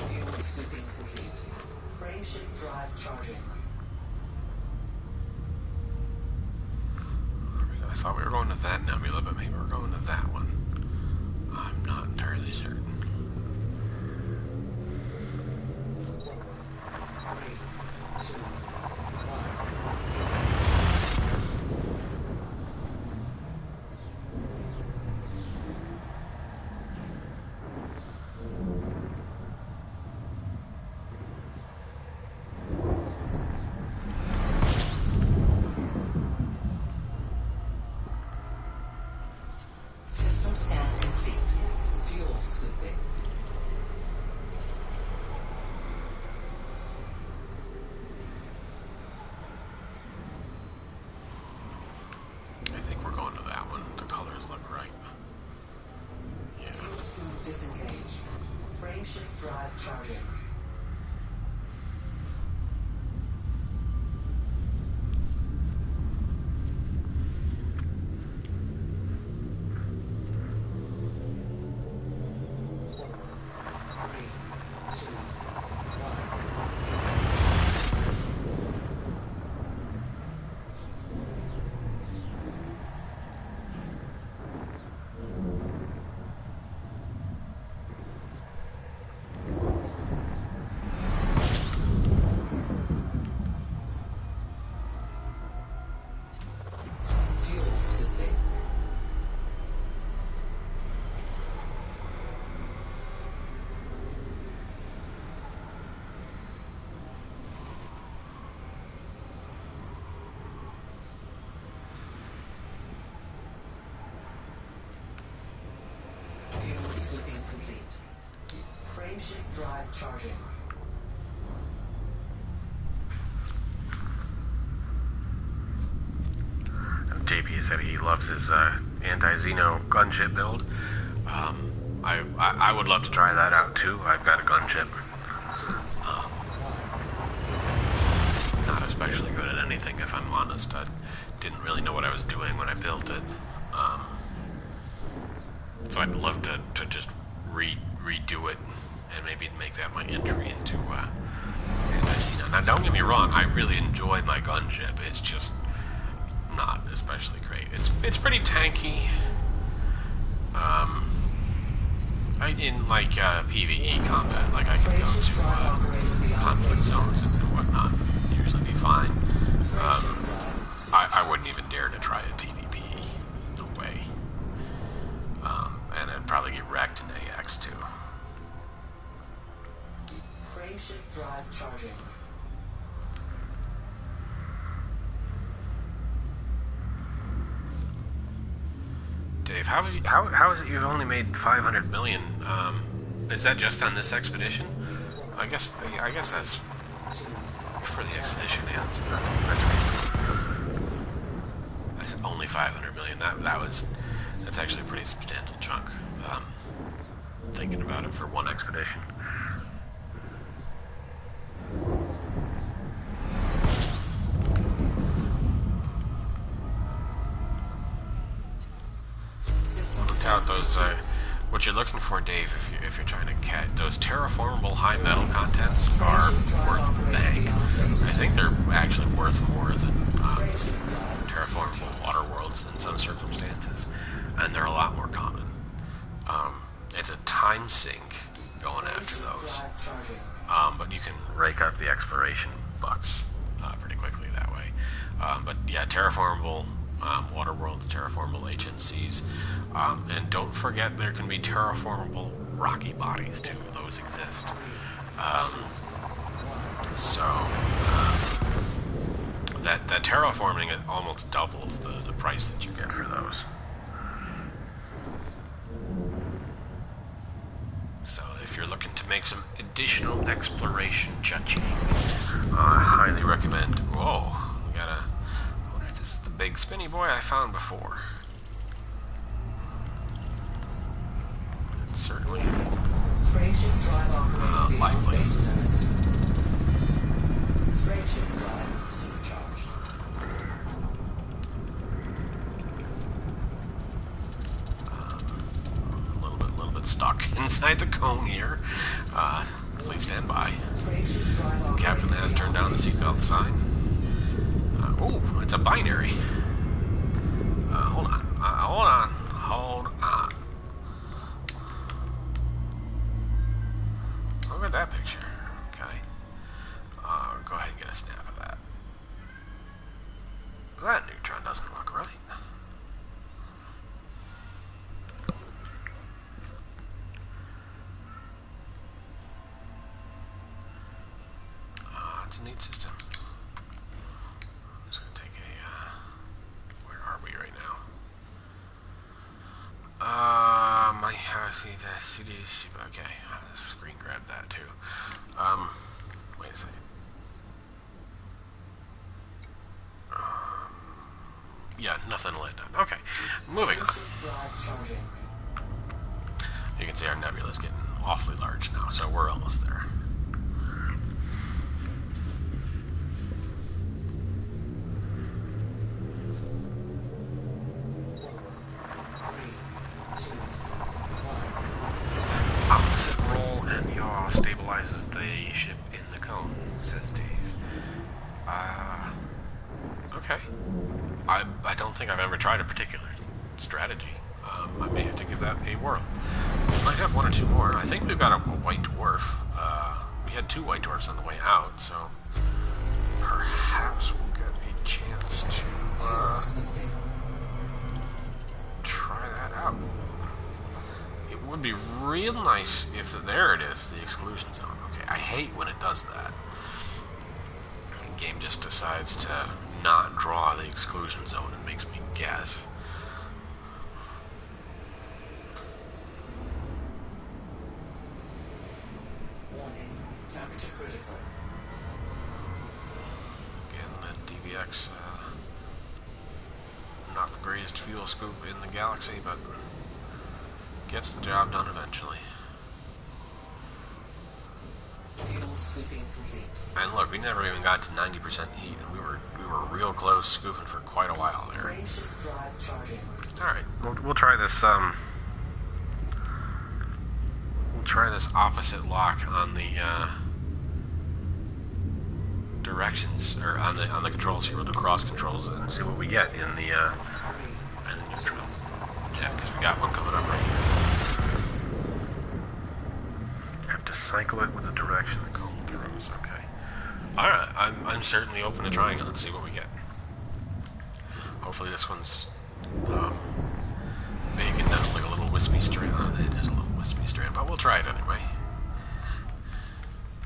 C: Fuel scooping complete. Frameshift drive charging.
A: I thought we were going to that nebula, but maybe we're going to that one. I'm not entirely certain.
C: 3, 2, 1. System scan complete. Fuel scooping.
A: I think we're going to that one. The colors look right. Yeah.
C: Fuel scoop disengaged. Frameshift drive charging. Fuel scooping. Fuel scooping complete. Frameshift drive charging.
A: JP said he loves his anti-Xeno gunship build. I would love to try that out too. I've got a gunship. Not especially good at anything, if I'm honest. I didn't really know what I was doing when I built it. So I'd love to just redo it and maybe make that my entry into anti-Xeno. Now, don't get me wrong. I really enjoy my gunship. It's just not especially great. It's pretty tanky. In like PvE combat, like I can go to conflict zones and whatnot, usually be fine. I wouldn't even dare to try a PvP. No way. And I'd probably get wrecked in AX too.
C: Frameshift drive charging.
A: Dave, how is it you've only made 500 million? Is that just on this expedition? I guess that's for the expedition. Yeah, that's only 500 million. That's actually a pretty substantial chunk. Thinking about it for one expedition. Look out those. What you're looking for, Dave, if you're trying to catch those terraformable high metal contents, are worth the bank. I think they're actually worth more than terraformable water worlds in some circumstances, and they're a lot more common. It's a time sink going after those, but you can rake up the exploration bucks pretty quickly that way. But yeah, terraformable water worlds, terraformable HMCs, and don't forget there can be terraformable rocky bodies too. Those exist. That terraforming, it almost doubles the price that you get for those. So if you're looking to make some additional exploration cha-ching, I highly recommend. Whoa, we got a big spinny boy I found before. It's certainly
C: Frameshift drive operating beyond
A: likely.
C: safety limits. Frameshift drive supercharged.
A: A little bit stuck inside the cone here. Please stand by.
C: Frameshift drive operating
A: Captain has turned down the seatbelt sign. Oh, it's a binary. Hold on. Hold on. Look at that picture. Okay. Go ahead and get a snap of that. That neutron doesn't look right. It's a neat system. I'm just going to take a... where are we right now? I see the CD... Okay, the screen grabbed that too. Wait a second. Yeah, nothing to let down. Okay, moving on.
C: Drive charging.
A: You can see our nebula is getting awfully large now, so we're almost there. Opposite roll and yaw stabilizes the ship in the cone, says Dave. Okay. I don't think I've ever tried a particular strategy. I may have to give that a whirl. We might have one or two more. I think we've got a white dwarf. We had 2 white dwarfs on the way out, so perhaps we'll get a chance to try that out. It would be real nice if there it is, the exclusion zone. Okay, I hate when it does that. The game just decides to not draw the exclusion zone and makes me guess.
C: Warning. Temperature critical.
A: Again, the DBX, not the greatest fuel scoop in the galaxy, but gets the job done eventually.
C: Fuel scooping complete.
A: And look, we never even got to 90% heat, and we were real close scooping for quite a while there.
C: Frameshift drive charging.
A: All right, we'll try this. We'll try this opposite lock on the directions, or on the controls here. We'll do cross controls and see what we get in the neutral. Yeah, because we got one coming up right here. I have to cycle it with the direction the cone throws. Okay. All right, I'm certainly open to trying it. Let's see what we get. Hopefully this one's big and not like a little wispy strand. It is a little wispy strand, but we'll try it anyway.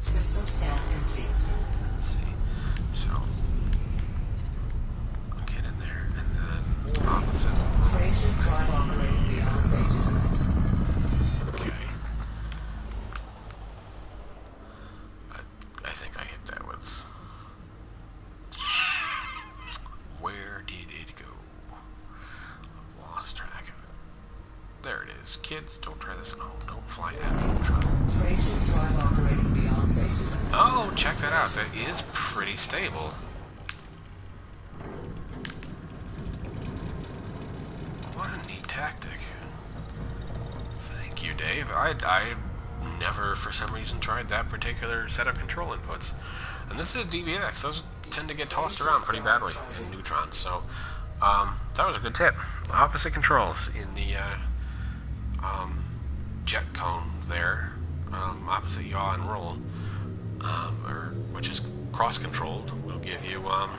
C: System scan complete.
A: Let's see. So, I'll get in there, and then opposite.
C: Frameshift drive operating beyond safety limits.
A: Okay. I think I hit that with... Where did it go? I've lost track of it. There it is. Kids, don't try this at home. Don't fly at the neutron.
C: Frameshift drive operating beyond safety limits.
A: Oh, check that out. That is pretty stable. What a neat tactic. Thank you, Dave. I never, for some reason, tried that particular set of control inputs. And this is DBX. Those tend to get tossed around pretty badly in neutrons. So, that was a good tip. Opposite controls in the jet cone there. Opposite yaw and roll. Which is cross-controlled, will give you a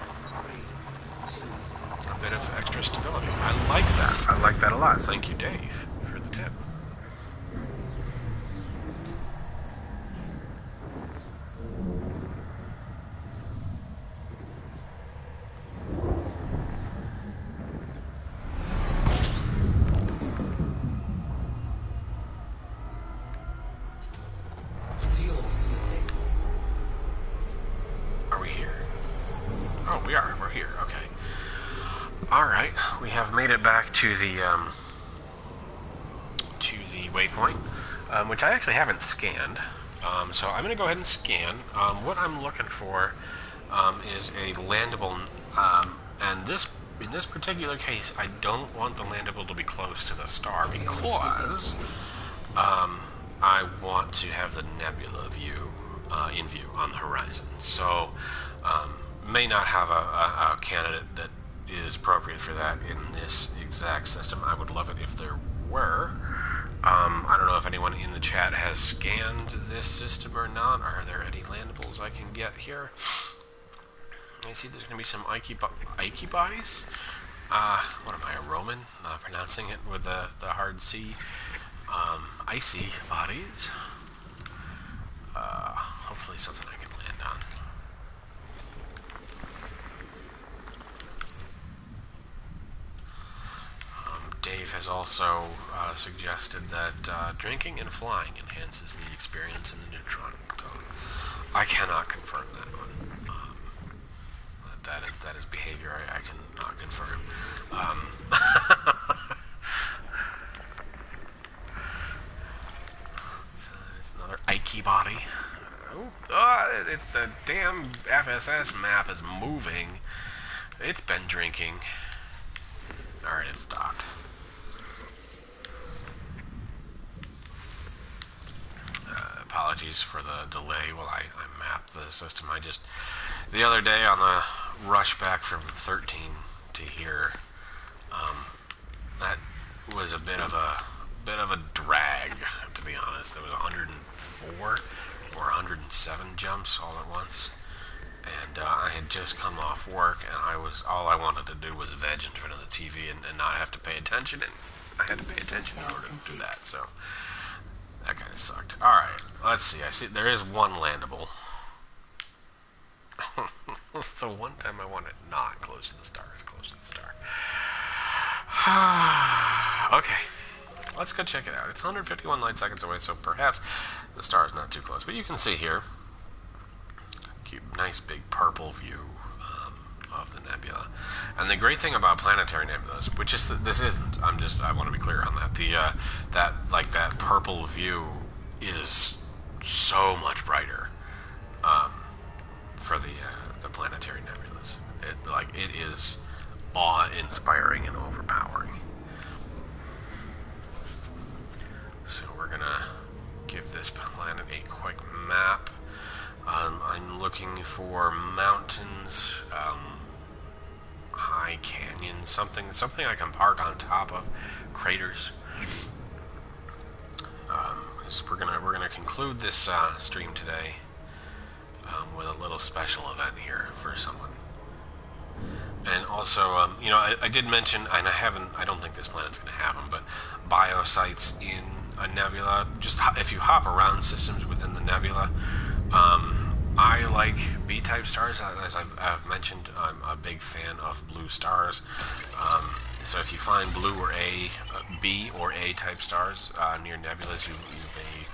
A: bit of extra stability. I like that. I like that a lot. Thank you, Dave, for the tip.
C: Fuel scooping.
A: Are we here? Oh, we are. We're here. Okay. Alright, we have made it back to the waypoint, which I actually haven't scanned. So I'm going to go ahead and scan. What I'm looking for is a landable, and in this particular case, I don't want the landable to be close to the star because I want to have the nebula view in view on the horizon. So may not have a candidate that is appropriate for that in this exact system. I would love it if there were. I don't know if anyone in the chat has scanned this system or not. Are there any landables I can get here? I see there's going to be some Ike bodies. What am I, a Roman? Pronouncing it with the hard C. Icy bodies. Hopefully something I can land on. Dave has also suggested that drinking and flying enhances the experience in the neutron code. I cannot confirm that one. That is behavior I cannot confirm. It's another Ike body. It's the damn FSS map is moving. It's been drinking. Alright, it's docked. Apologies for the delay while I map the system. The other day on the rush back from 13 to here, that was a bit of a drag, to be honest. There was 104 or 107 jumps all at once, and I had just come off work, and all I wanted to do was veg in front of the TV and not have to pay attention, and I had to pay attention in order to do that. So that kind of sucked. All right, let's see. I see there is one landable. The one time I want it not close to the star is close to the star. Okay, let's go check it out. It's 151 light seconds away, so perhaps the star is not too close. But you can see here, cute, nice big purple view of the nebula. And the great thing about planetary nebulas, which is this isn't. I want to be clear on that. That purple view is so much brighter for the planetary nebulas. It is awe-inspiring and overpowering. So we're gonna give this planet a quick map. I'm looking for mountains, high canyons, something I can park on top of, craters. So we're gonna conclude this stream today with a little special event here for someone. And also, I did mention, and I don't think this planet's going to have them, but biosites in a nebula. Just if you hop around systems within the nebula, I like B-type stars. As I've mentioned, I'm a big fan of blue stars. So if you find blue or B or A type stars near nebulas, you may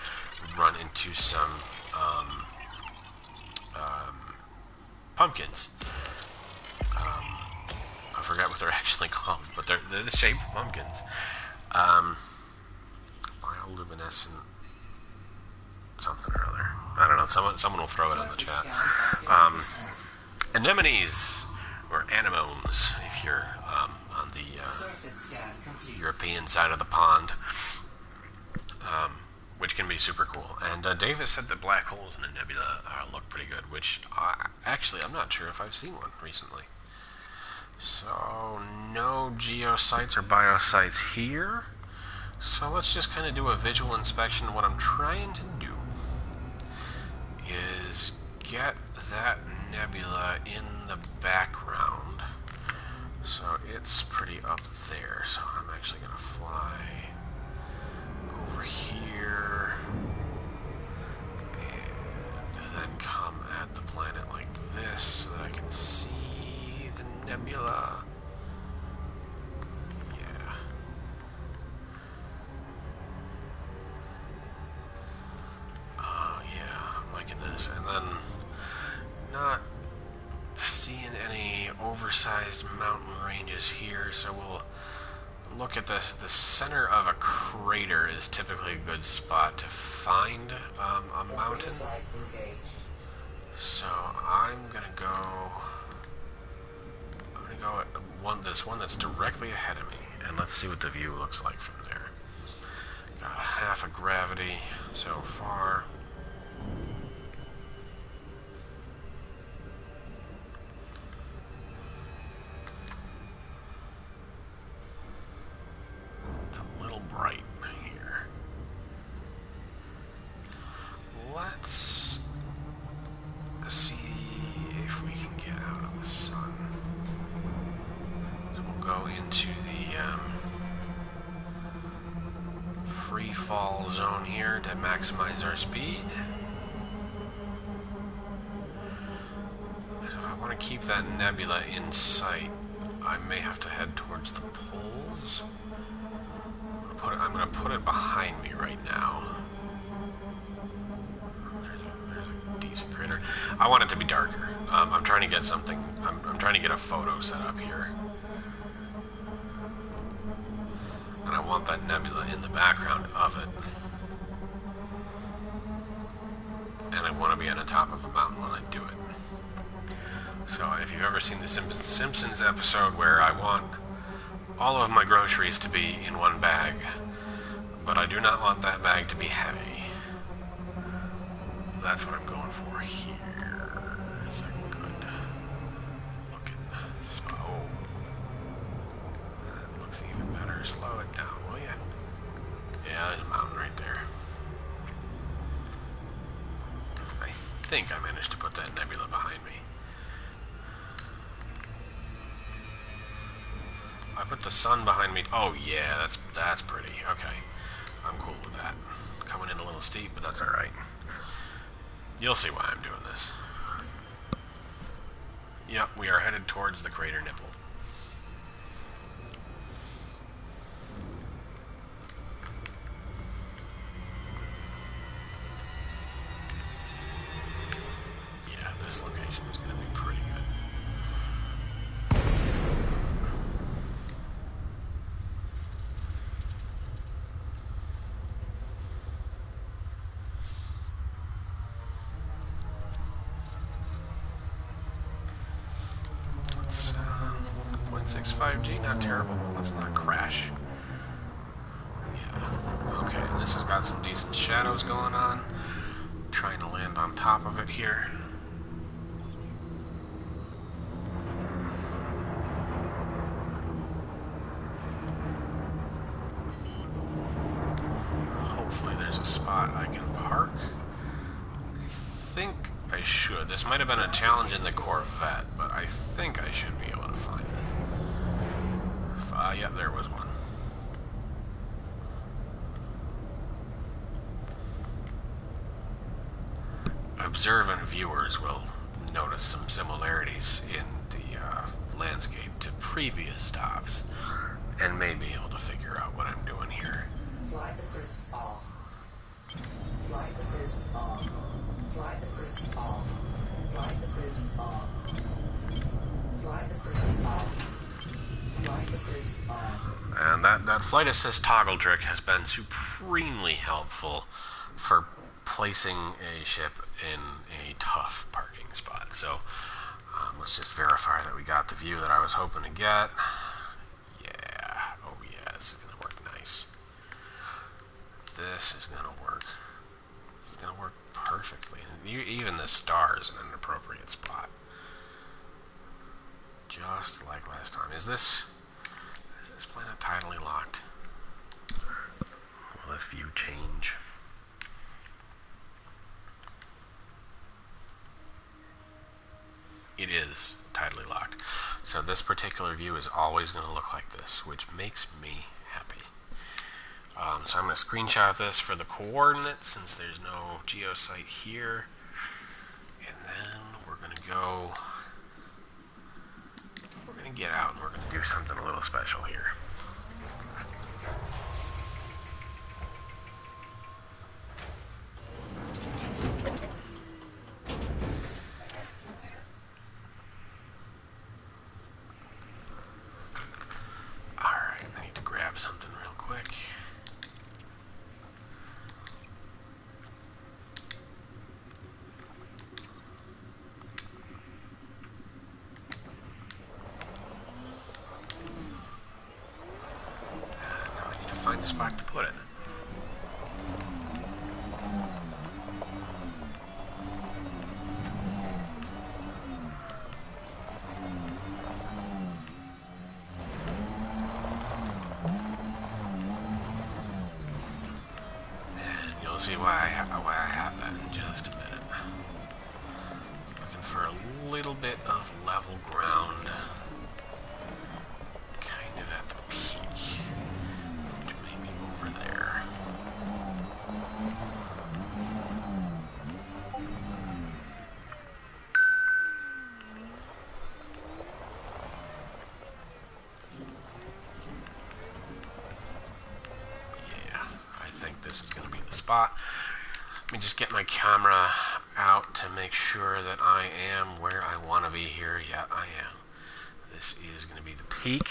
A: run into some pumpkins. I forgot what they're actually called, but they're the shape of pumpkins. Bioluminescent something or other. I don't know. Someone will throw it in the chat. Anemones or anemones, if you're on the European side of the pond, which can be super cool. And Davis said that black holes in a nebula look pretty good, which actually I'm not sure if I've seen one recently. So no geosites or biosites here. So let's just kind of do a visual inspection. What I'm trying to do is get that nebula in the background. So it's pretty up there. So I'm actually going to fly over here and then come at the planet like this so that I can see the nebula. Yeah. Oh yeah, I'm liking this. And then not seeing any oversized mountain ranges here, so we'll look at the center of a crater is typically a good spot to find a mountain. So I'm gonna go at this one that's directly ahead of me, and let's see what the view looks like from there. Got half a gravity so far. It's a little bright here. Let's see if we can get out of the sun. So we'll go into the free fall zone here to maximize our speed. So if I want to keep that nebula in sight, I may have to head towards the poles. I'm going to put it behind me right now. There's a decent crater. I want it to be darker. I'm trying to get something. I'm trying to get a photo set up here. And I want that nebula in the background of it. And I want to be on the top of a mountain while I do it. So if you've ever seen the Simpsons episode where I want all of my groceries to be in one bag, but I do not want that bag to be heavy, that's what I'm going for here. It's a good looking spot. Oh, that looks even better. Slow it down, will ya? Yeah, there's a mountain right there. I think I managed to put that nebula behind me. I put the sun behind me. Oh yeah, that's pretty. Okay, I'm cool with that. Coming in a little steep, but that's all right. You'll see why I'm doing this. Yep, we are headed towards the crater nipple. Yeah, this location is going to be pretty good. It's 0.65G, not terrible. Let's not crash. Yeah. Okay, this has got some decent shadows going on. Trying to land on top of it here. Hopefully there's a spot I can park. I think I should. This might have been a challenge in the Corvette, but I think I should be able to find it. Yeah, there was one. Observant viewers will notice some similarities in the landscape to previous stops and may be able to figure out what I'm doing here.
C: Flight assist off. Flight assist on. Flight assist off. Flight assist on. Flight assist off. Flight assist on.
A: And that flight assist toggle trick has been supremely helpful for placing a ship in a tough parking spot. So let's just verify that we got the view that I was hoping to get. Yeah. Oh yeah, this is going to work nice. This is going to work. It's going to work perfectly. Even the star is in an appropriate spot. Just like last time. Is this planet tidally locked? Will this view change? It is tidally locked. So this particular view is always going to look like this, which makes me happy. So I'm going to screenshot this for the coordinates since there's no geosite here. And then we're going to get out and we're going to do something a little special here. spot to put it. And you'll see why I have that in just a minute. Looking for a little bit of level ground. Kind of at the peak. Which may be over there. Yeah, I think this is going to be the spot. Let me just get my camera out to make sure that I am where I want to be here. Yeah, I am. This is going to be the peak.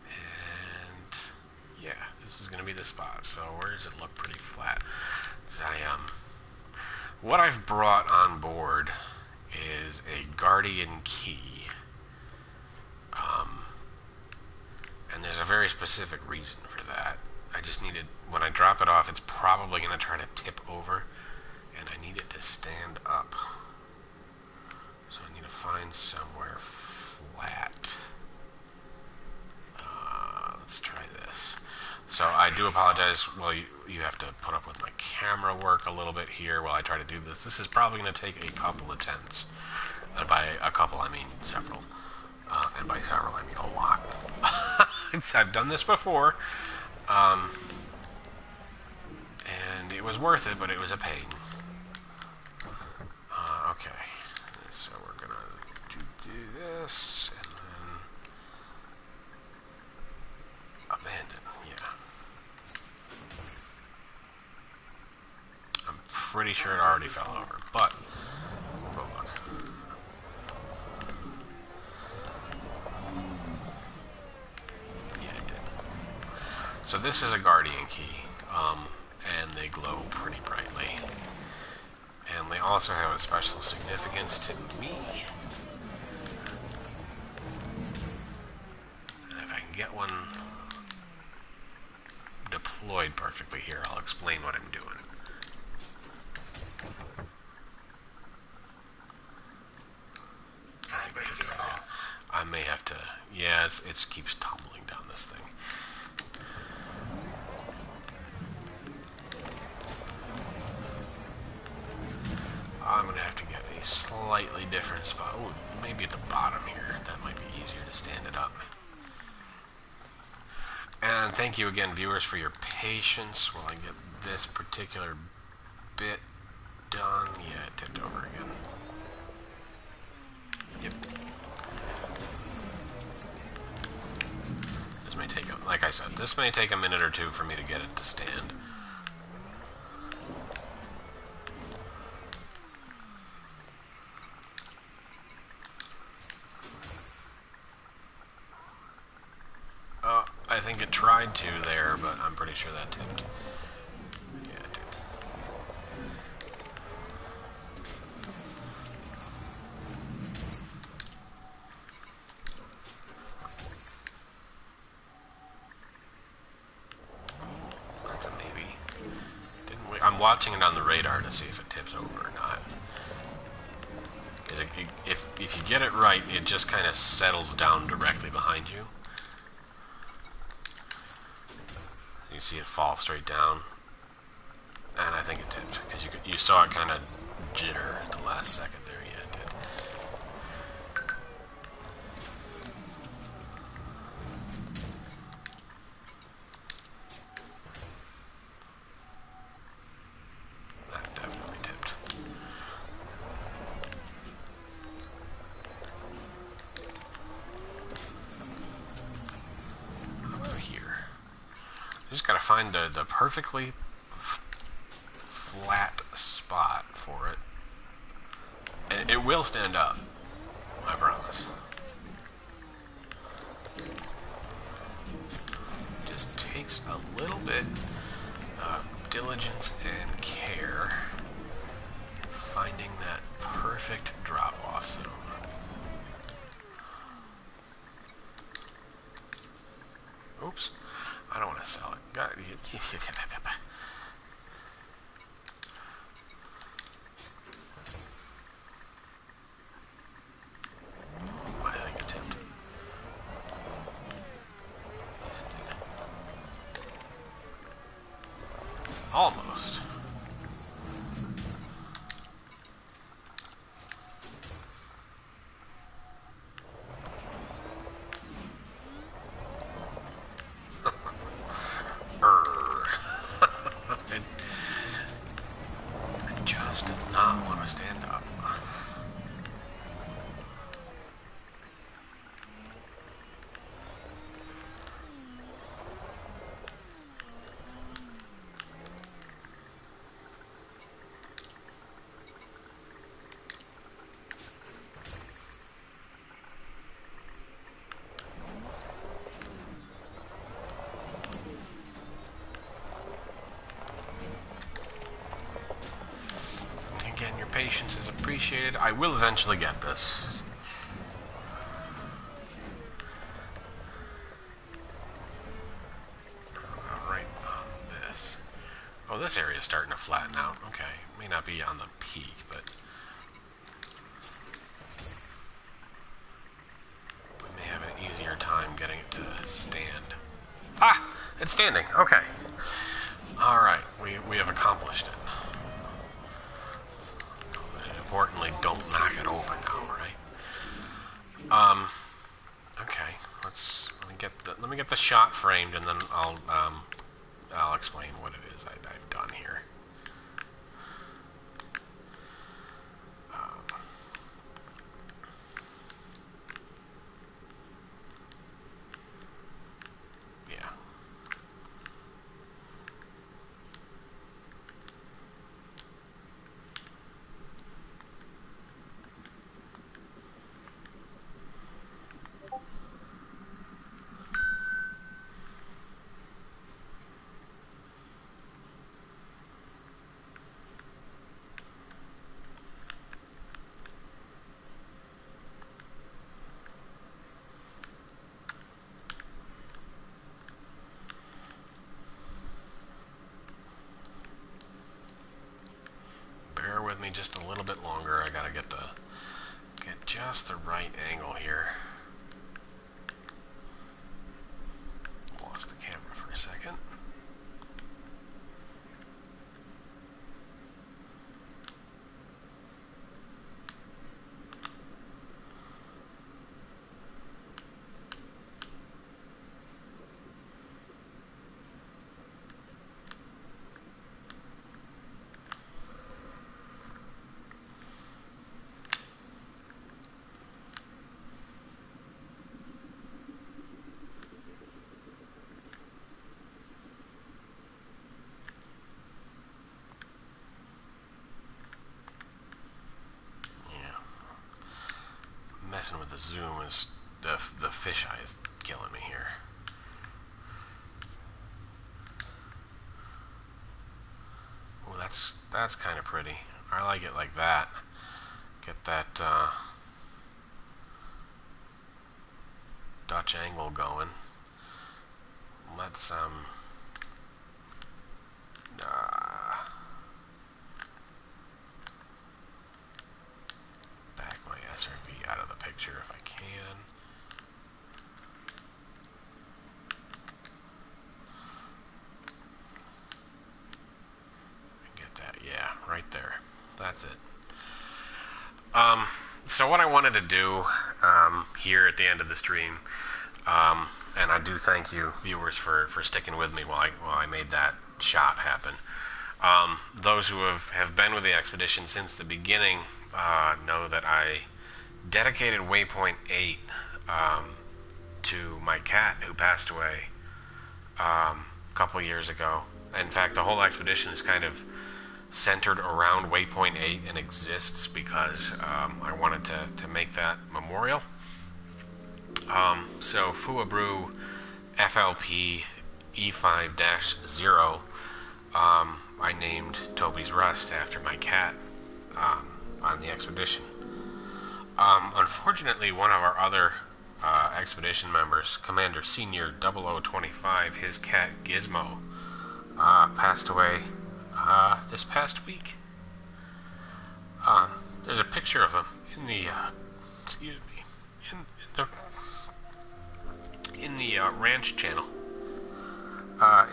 A: And yeah, this is going to be the spot. So where does it look pretty flat? What I've brought on board is a Guardian key. And there's a very specific reason for that. I just needed, when I drop it off, it's probably going to try to tip over, and I need it to stand up. So I need to find somewhere flat. Let's try this. So I do apologize. Well, you have to put up with my camera work a little bit here while I try to do this. This is probably going to take a couple attempts. And by a couple, I mean several. And by several, I mean a lot. I've done this before. And it was worth it, but it was a pain. Okay. So we're going to do this, and then abandon. Yeah. I'm pretty sure it already fell over, but we'll look. Yeah, it did. So this is a Guardian key, and they glow pretty brightly. And they also have a special significance to me. And if I can get one deployed perfectly here, I'll explain what I'm doing. I may have to, yeah, it keeps tumbling down this thing. I'm going to have to get a slightly different spot. Oh, maybe at the bottom here. That might be easier to stand it up. And thank you again, viewers, for your patience while I get this particular bit done. Yeah, it tipped over again. Yep. This may take, like I said, this may take a minute or two for me to get it to stand. I think it tried to there, but I'm pretty sure that tipped. Yeah, it did. That's a maybe. Didn't we? I'm watching it on the radar to see if it tips over or not. If you get it right, it just kind of settles down directly behind you. You see it fall straight down, and I think it tipped because you saw it kind of jitter at the last second there. Yeah, it did. That definitely tipped. How about here? Just gotta find the perfectly flat spot for it. And it will stand up, I promise. Just takes a little bit of diligence and care. finding that perfect drop-off zone. Oops. I don't want to sell it. Mining attempt. Almost. I just did not want to stand up. Again, your patience is appreciated. I will eventually get this. Right on this. Oh, this area is starting to flatten out. Okay. May not be on the peak, but we may have an easier time getting it to stand. Ah! It's standing. Okay. Alright. We have accomplished it. Importantly, don't knock it over now, right? Okay. Let me get the shot framed, and then I'll explain what it is I've done here. Yeah. Bear with me just a little bit longer. I gotta get just the right angle here. Lost the camera for a second. Messing with the zoom is the fisheye is killing me here. Oh, that's kind of pretty. I like it like that. Get that Dutch angle going. Let's back my SRV out of the picture if I can. Get that, yeah, right there. That's it. So what I wanted to do here at the end of the stream, and I do thank you, viewers, for sticking with me while I made that shot happen. Those who have been with the expedition since the beginning know that I dedicated Waypoint 8 to my cat who passed away a couple years ago. In fact, the whole expedition is kind of centered around Waypoint 8 and exists because I wanted to make that memorial. So Fuabrew FLP E5-0, I named Toby's Rest after my cat. on the expedition. Unfortunately, one of our other expedition members, Commander Senior 0025, his cat Gizmo, passed away this past week. There's a picture of him in the in the ranch channel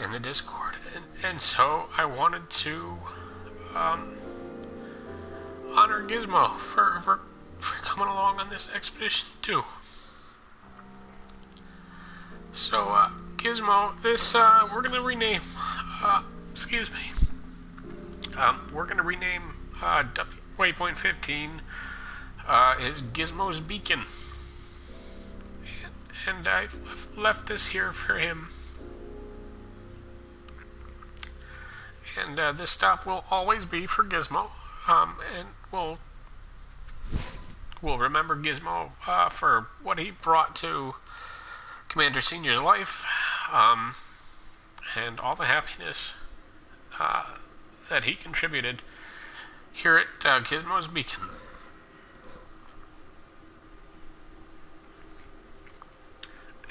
A: in the Discord, and so I wanted to honor Gizmo for coming along on this expedition too. So Gizmo, this we're gonna rename. Excuse me. We're gonna rename Waypoint 15 is Gizmo's Beacon. And I've left this here for him. And this stop will always be for Gizmo. And we'll remember Gizmo for what he brought to Commander Senior's life. And all the happiness that he contributed here at Gizmo's Beacon.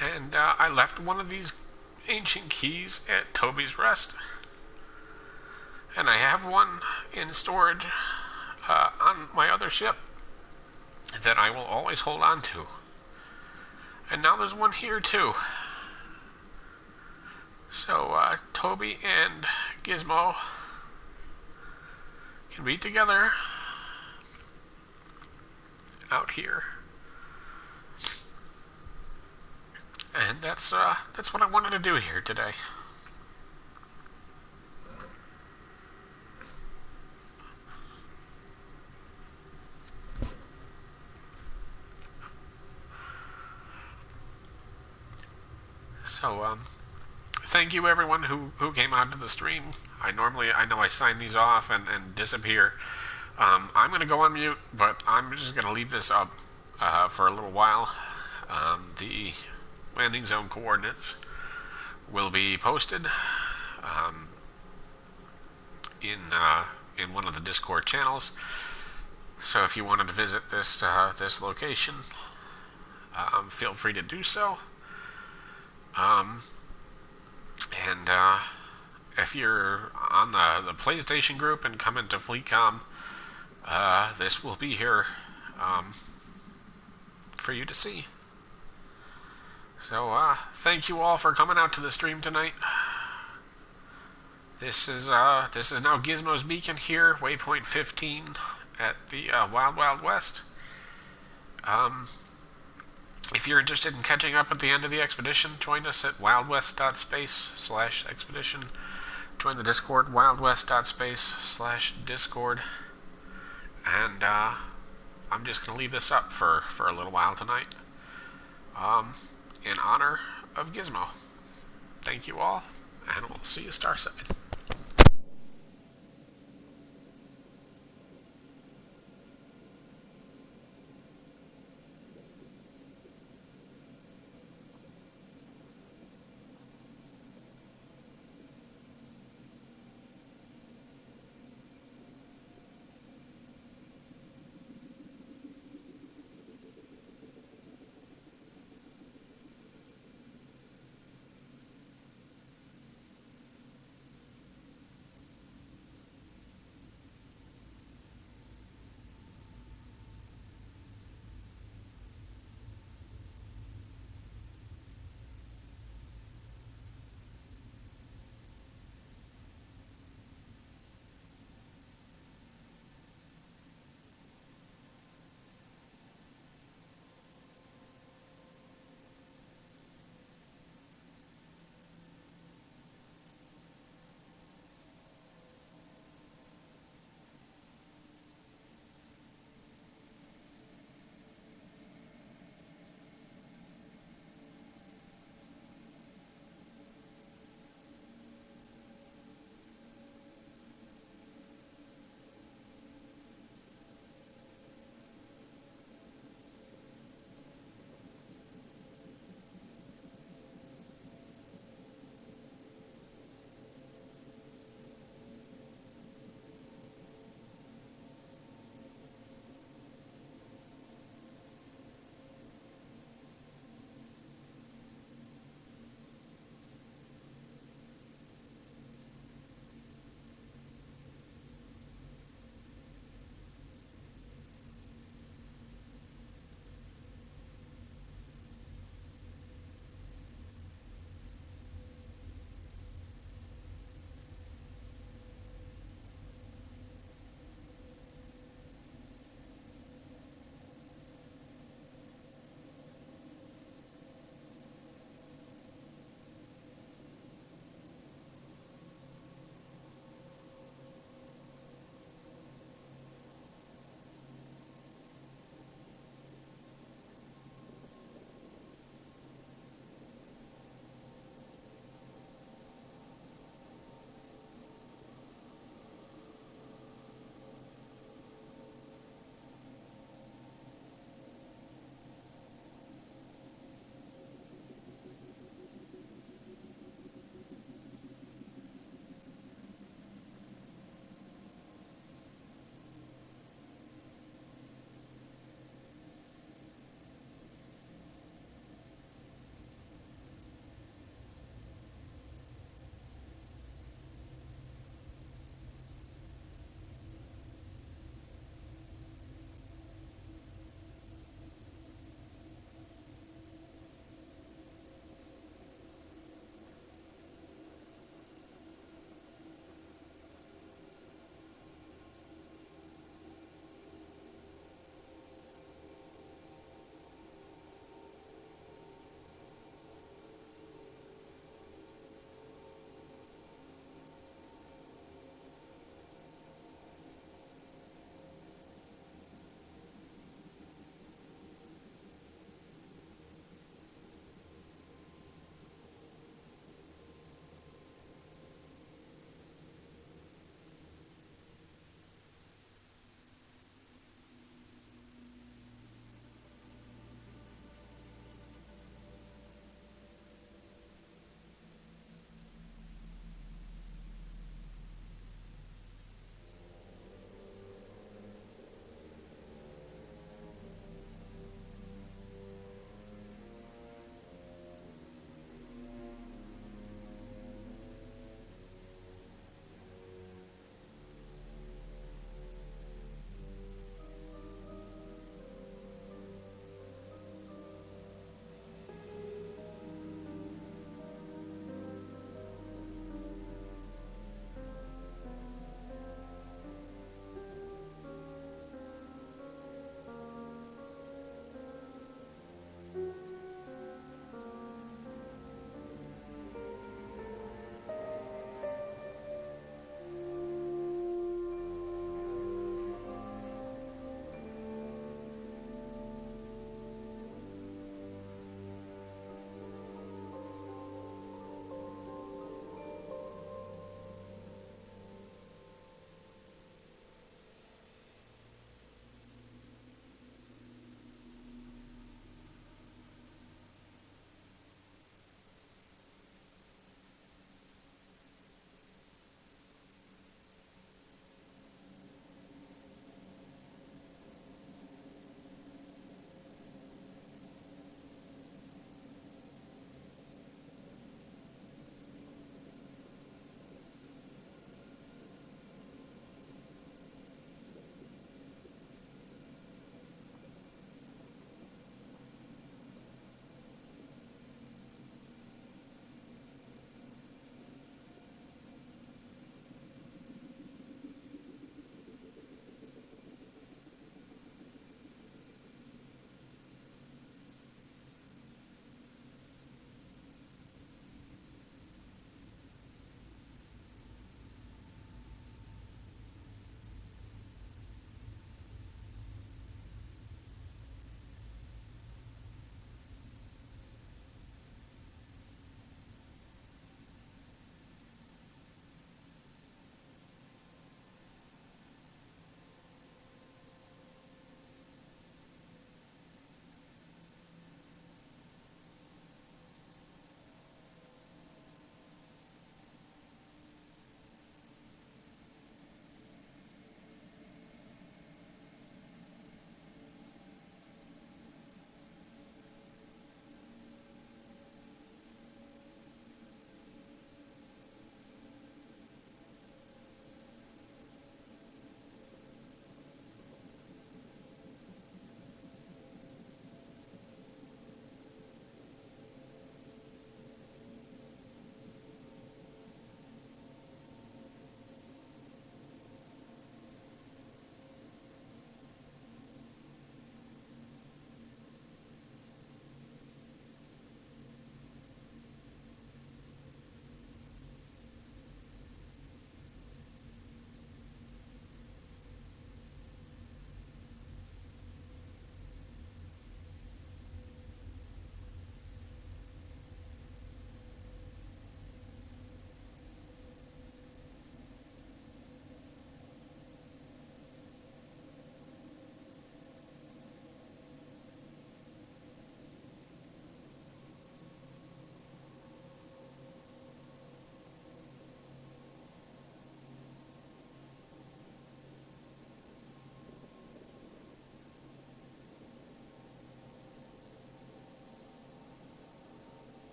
A: And I left one of these ancient keys at Toby's Rest. And I have one in storage on my other ship that I will always hold on to. And now there's one here too. So Toby and Gizmo can be together out here. And that's what I wanted to do here today. So thank you everyone who came onto the stream. I know I sign these off and disappear. I'm going to go on mute, but I'm just going to leave this up for a little while. The landing zone coordinates will be posted in one of the Discord channels. So if you wanted to visit this location, feel free to do so. And if you're on the PlayStation group and come into FleetCom, this will be here for you to see. So thank you all for coming out to the stream tonight. This is now Gizmo's Beacon here, Waypoint 15 at the Wild Wild West. If you're interested in catching up at the end of the expedition, join us at wildwest.space/expedition. Join the Discord, wildwest.space/Discord. And I'm just going to leave this up for a little while tonight. In honor of Gizmo. Thank you all, and we'll see you Starside.